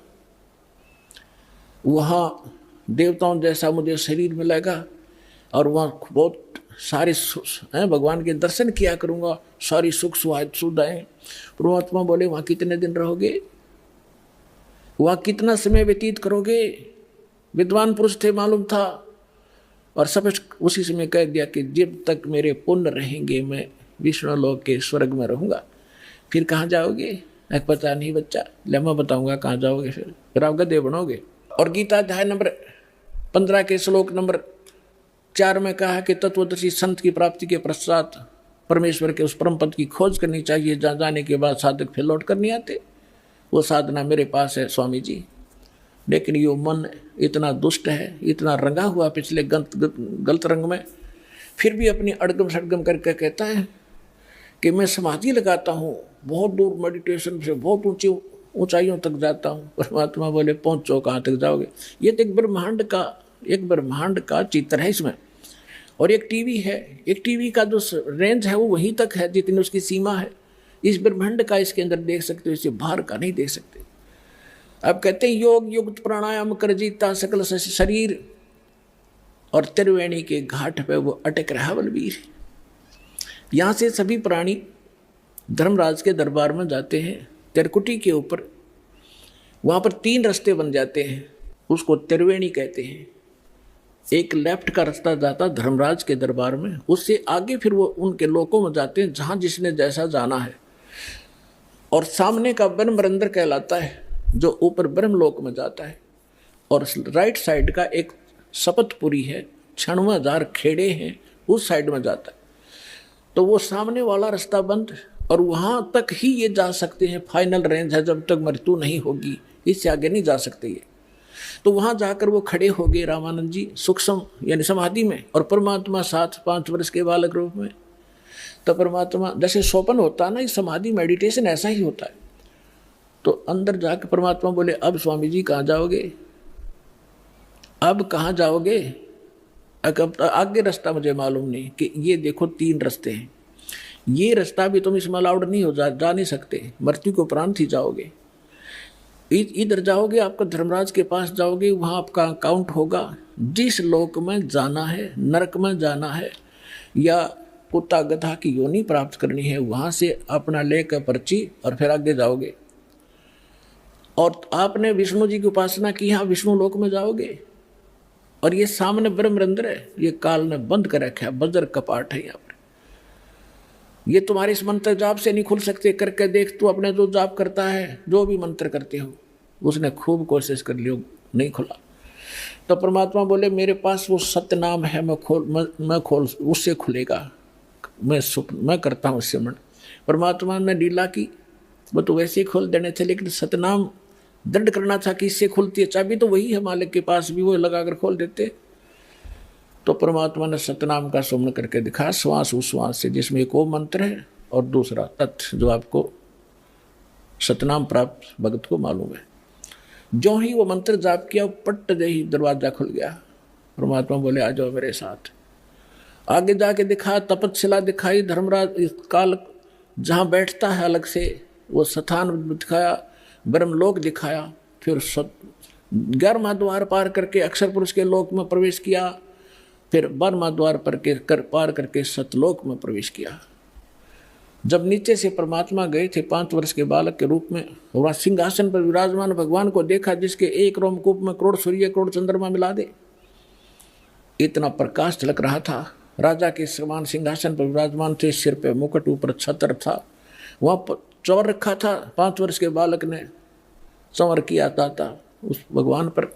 वहाँ देवताओं जैसा मुझे शरीर मिलेगा और वहाँ बहुत सारे भगवान के दर्शन किया करूँगा, सारी सुख सुविधाएं। परमात्मा बोले वहाँ कितने दिन रहोगे, वहाँ कितना समय व्यतीत करोगे? विद्वान पुरुष थे मालूम था, और सब उसी समय कह दिया कि जब तक मेरे पुण्य रहेंगे मैं विष्णु लोक के स्वर्ग में रहूँगा। फिर कहाँ जाओगे? पता नहीं बच्चा, ले मैं बताऊँगा कहाँ जाओगे। फिर आप गधे बनोगे। और गीता अध्याय नंबर 15 के श्लोक नंबर 4 में कहा कि तत्वदर्शी संत की प्राप्ति के पश्चात परमेश्वर के उस परम पद की खोज करनी चाहिए जहाँ जाने के बाद साधक फिर लौट कर नहीं आते। वो साधना मेरे पास है स्वामी जी, लेकिन ये मन इतना दुष्ट है, इतना रंगा हुआ पिछले गलत रंग में, फिर भी अपनी अड़गम सड़गम करके कहता है कि मैं समाधि लगाता हूँ, बहुत दूर मेडिटेशन से बहुत ऊंची ऊंचाइयों तक जाता हूँ। परमात्मा बोले पहुँचो कहाँ तक जाओगे? ये तो एक ब्रह्मांड का चित्र है इसमें, और एक टीवी है, एक टीवी का जो रेंज है वो वहीं तक है जितनी उसकी सीमा है। इस ब्रह्मांड का इसके अंदर देख सकते हो, इससे बाहर का नहीं देख सकते। अब कहते हैं योग युक्त प्राणायाम कर जीता सकल शरीर, और त्रिवेणी के घाट पे वो अटक रहा बलबीर। यहाँ से सभी प्राणी धर्मराज के दरबार में जाते हैं, त्रिकुटी के ऊपर। वहाँ पर 3 रास्ते बन जाते हैं, उसको त्रिवेणी कहते हैं। एक लेफ्ट का रास्ता जाता धर्मराज के दरबार में, उससे आगे फिर वो उनके लोकों में जाते हैं जहाँ जिसने जैसा जाना है। और सामने का ब्रह्मरंध्र कहलाता है, जो ऊपर ब्रह्मलोक में जाता है। और राइट साइड का एक शपथपुरी है, 96,000 खेड़े हैं, उस साइड में जाता है। तो वो सामने वाला रास्ता बंद, और वहाँ तक ही ये जा सकते हैं, फाइनल रेंज है, जब तक मृत्यु नहीं होगी इससे आगे नहीं जा सकते ये। तो वहाँ जाकर वो खड़े हो गए रामानंद जी सूक्ष्म यानी समाधि में, और परमात्मा साथ 5 वर्ष के बालक रूप में। तो परमात्मा जैसे सोपन होता है ना, इस समाधि मेडिटेशन ऐसा ही होता है। तो अंदर जाकर परमात्मा बोले, अब स्वामी जी कहाँ जाओगे, अब कहाँ जाओगे? अब आगे रास्ता मुझे मालूम नहीं, कि ये देखो 3 रास्ते हैं, ये रास्ता भी तुम इसमें अलाउड नहीं हो, जा नहीं सकते, मृत्यु के उपरांत ही जाओगे। इधर जाओगे, आपका धर्मराज के पास जाओगे, वहाँ आपका अकाउंट होगा। जिस लोक में जाना है, नरक में जाना है या कुत्ता गधा की योनि प्राप्त करनी है, वहाँ से अपना लेकर पर्ची और फिर आगे जाओगे। और आपने विष्णु जी की उपासना की, यहाँ विष्णु लोक में जाओगे। और ये सामने ब्रह्मरंध्र है, ये काल ने बंद कर रखा है, बज्र कपाट है यहाँ पर। ये तुम्हारे इस मंत्र जाप से नहीं खुल सकते। करके देख, तू अपने जो जाप करता है, जो भी मंत्र करते हो, उसने खूब कोशिश कर लियो, नहीं खुला। तो परमात्मा बोले, मेरे पास वो सत्य नाम है, मैं खोल उससे खुलेगा, मैं करता हूँ उससे मन। परमात्मा ने लीला की, वो तो वैसे ही खोल देने थे, लेकिन सतनाम दंड करना था कि इससे खुलती है। चाबी तो वही है मालिक के पास भी, वो लगाकर खोल देते। तो परमात्मा ने सतनाम का सुमन करके दिखा, श्वास उश्वास से, जिसमें एक वो मंत्र है और दूसरा तत्व जो आपको सतनाम प्राप्त भगत को मालूम है। जो ही वो मंत्र जाप किया, पट्ट दे ही दरवाजा खुल गया। परमात्मा बोले, आ जाओ मेरे साथ। आगे जाके दिखा, तपतशिला दिखाई, धर्मराज काल जहाँ बैठता है अलग से वो स्थान दिखाया, ब्रह्मलोक दिखाया। फिर 11वां द्वार पार करके अक्षर पुरुष के लोक में प्रवेश किया। फिर 12वां द्वार पार करके सतलोक में प्रवेश किया। जब नीचे से परमात्मा गए थे 5 वर्ष के बालक के रूप में, वहाँ सिंहासन पर विराजमान भगवान को देखा, जिसके एक रोमकूप में करोड़ सूर्य करोड़ चंद्रमा मिला दे, इतना प्रकाश झलक रहा था। राजा के समान सिंहासन पर विराजमान थे, सिर पे मुकुट, ऊपर छत्र था। वहाँ चौर रखा था, 5 वर्ष के बालक ने चौर किया था उस भगवान पर।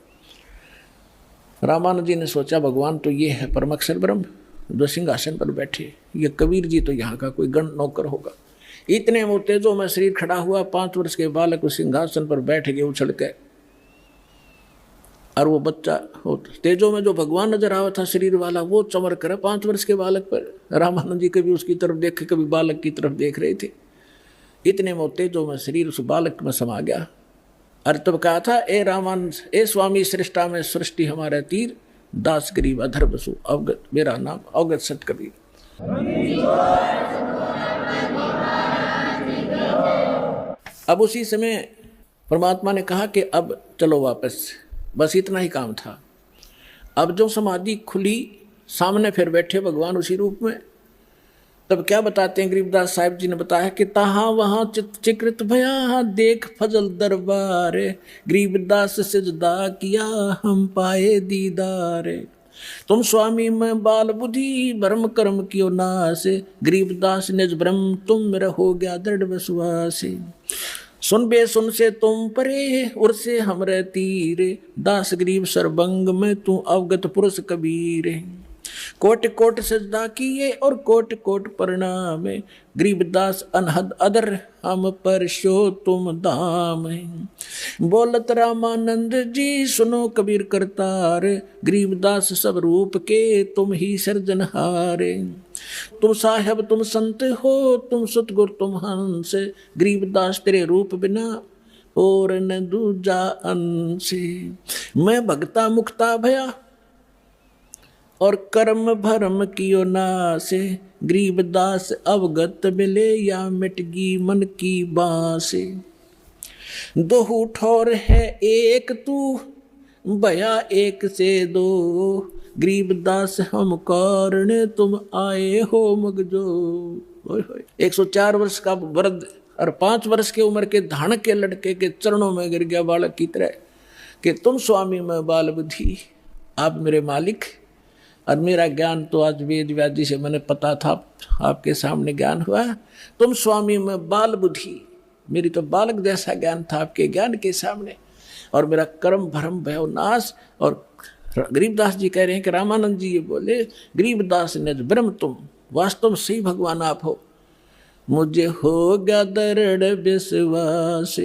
रामानंद जी ने सोचा, भगवान तो ये है परमअक्षर ब्रह्म जो सिंहासन पर बैठे, ये कबीर जी तो यहाँ का कोई गण नौकर होगा। इतने वो तेजों में शरीर खड़ा हुआ, 5 वर्ष के बालक उस सिंहासन पर बैठ गए उछल के। और वो बच्चा तेजों में जो भगवान नजर आवा था शरीर वाला, वो चमक कर 5 वर्ष के बालक पर। रामानंद जी कभी उसकी तरफ देखे, कभी बालक की तरफ देख रहे थे। इतने में तेजों में शरीर उस बालक में समा गया। और तब कहा था, ए रामानंद, ए स्वामी श्रेष्ठा में सृष्टि हमारा तीर, दास गरीब अधर बसु अवगत, मेरा नाम अवगत सत कबीर। अब उसी समय परमात्मा ने कहा कि अब चलो वापस, बस इतना ही काम था। अब जो समाधि खुली, सामने फिर बैठे भगवान उसी रूप में। तब क्या बताते हैं गरीबदास साहिब जी ने बताया कि तहाँ वहाँ चिकृत भया देख फजल दरबार, गरीबदास सिजदा किया हम पाए दीदार। तुम स्वामी में बाल बुद्धि भरम कर्म कियो नास, गरीबदास निज ब्रह्म तुम रहो गया दृढ़ विश्वास। सुन बे सुन से तुम परे उर से हमरे तीर, दास गरीब सरबंग में तू अवगत पुरुष कबीर। कोट कोट सजदा किए और कोट कोट प्रणाम, गरीबदास अनहद अदर हम पर शो तुम धाम। बोलत रामानंद जी सुनो कबीर करतार, गरीबदास सब रूप के तुम ही सर्जनहार। तुम साहेब तुम संत हो, तुम सतगुर तुम हंस, गरीबदास तेरे रूप बिना और न दूजा अंश। मैं भगता मुक्ता भया और कर्म भरम कियो नासे, गरीबदास अवगत मिले या मिटगी मन की बांस। दोहू ठोर है एक तू भया एक से दो, गरीबदास हम कारण तुम आए हो मगजो। 104 वर्ष का वृद्ध और 5 वर्ष की उम्र के धान के लड़के के चरणों में गिर गया बालक की तरह कि तुम स्वामी मैं बाल बुद्धि, आप मेरे मालिक। और मेरा ज्ञान तो आज वेद व्याधि से मैंने पता था, आपके सामने ज्ञान हुआ। तुम स्वामी मैं बाल बुद्धि, मेरी तो बालक जैसा ज्ञान था आपके ज्ञान के सामने। और मेरा कर्म भरम भयो नाश। और गरीबदास जी कह रहे हैं कि रामानंद जी ये बोले, गरीबदास निज ब्रह्म तुम, वास्तव में सही भगवान आप हो। मुझे हो गया दृढ़ विश्वास,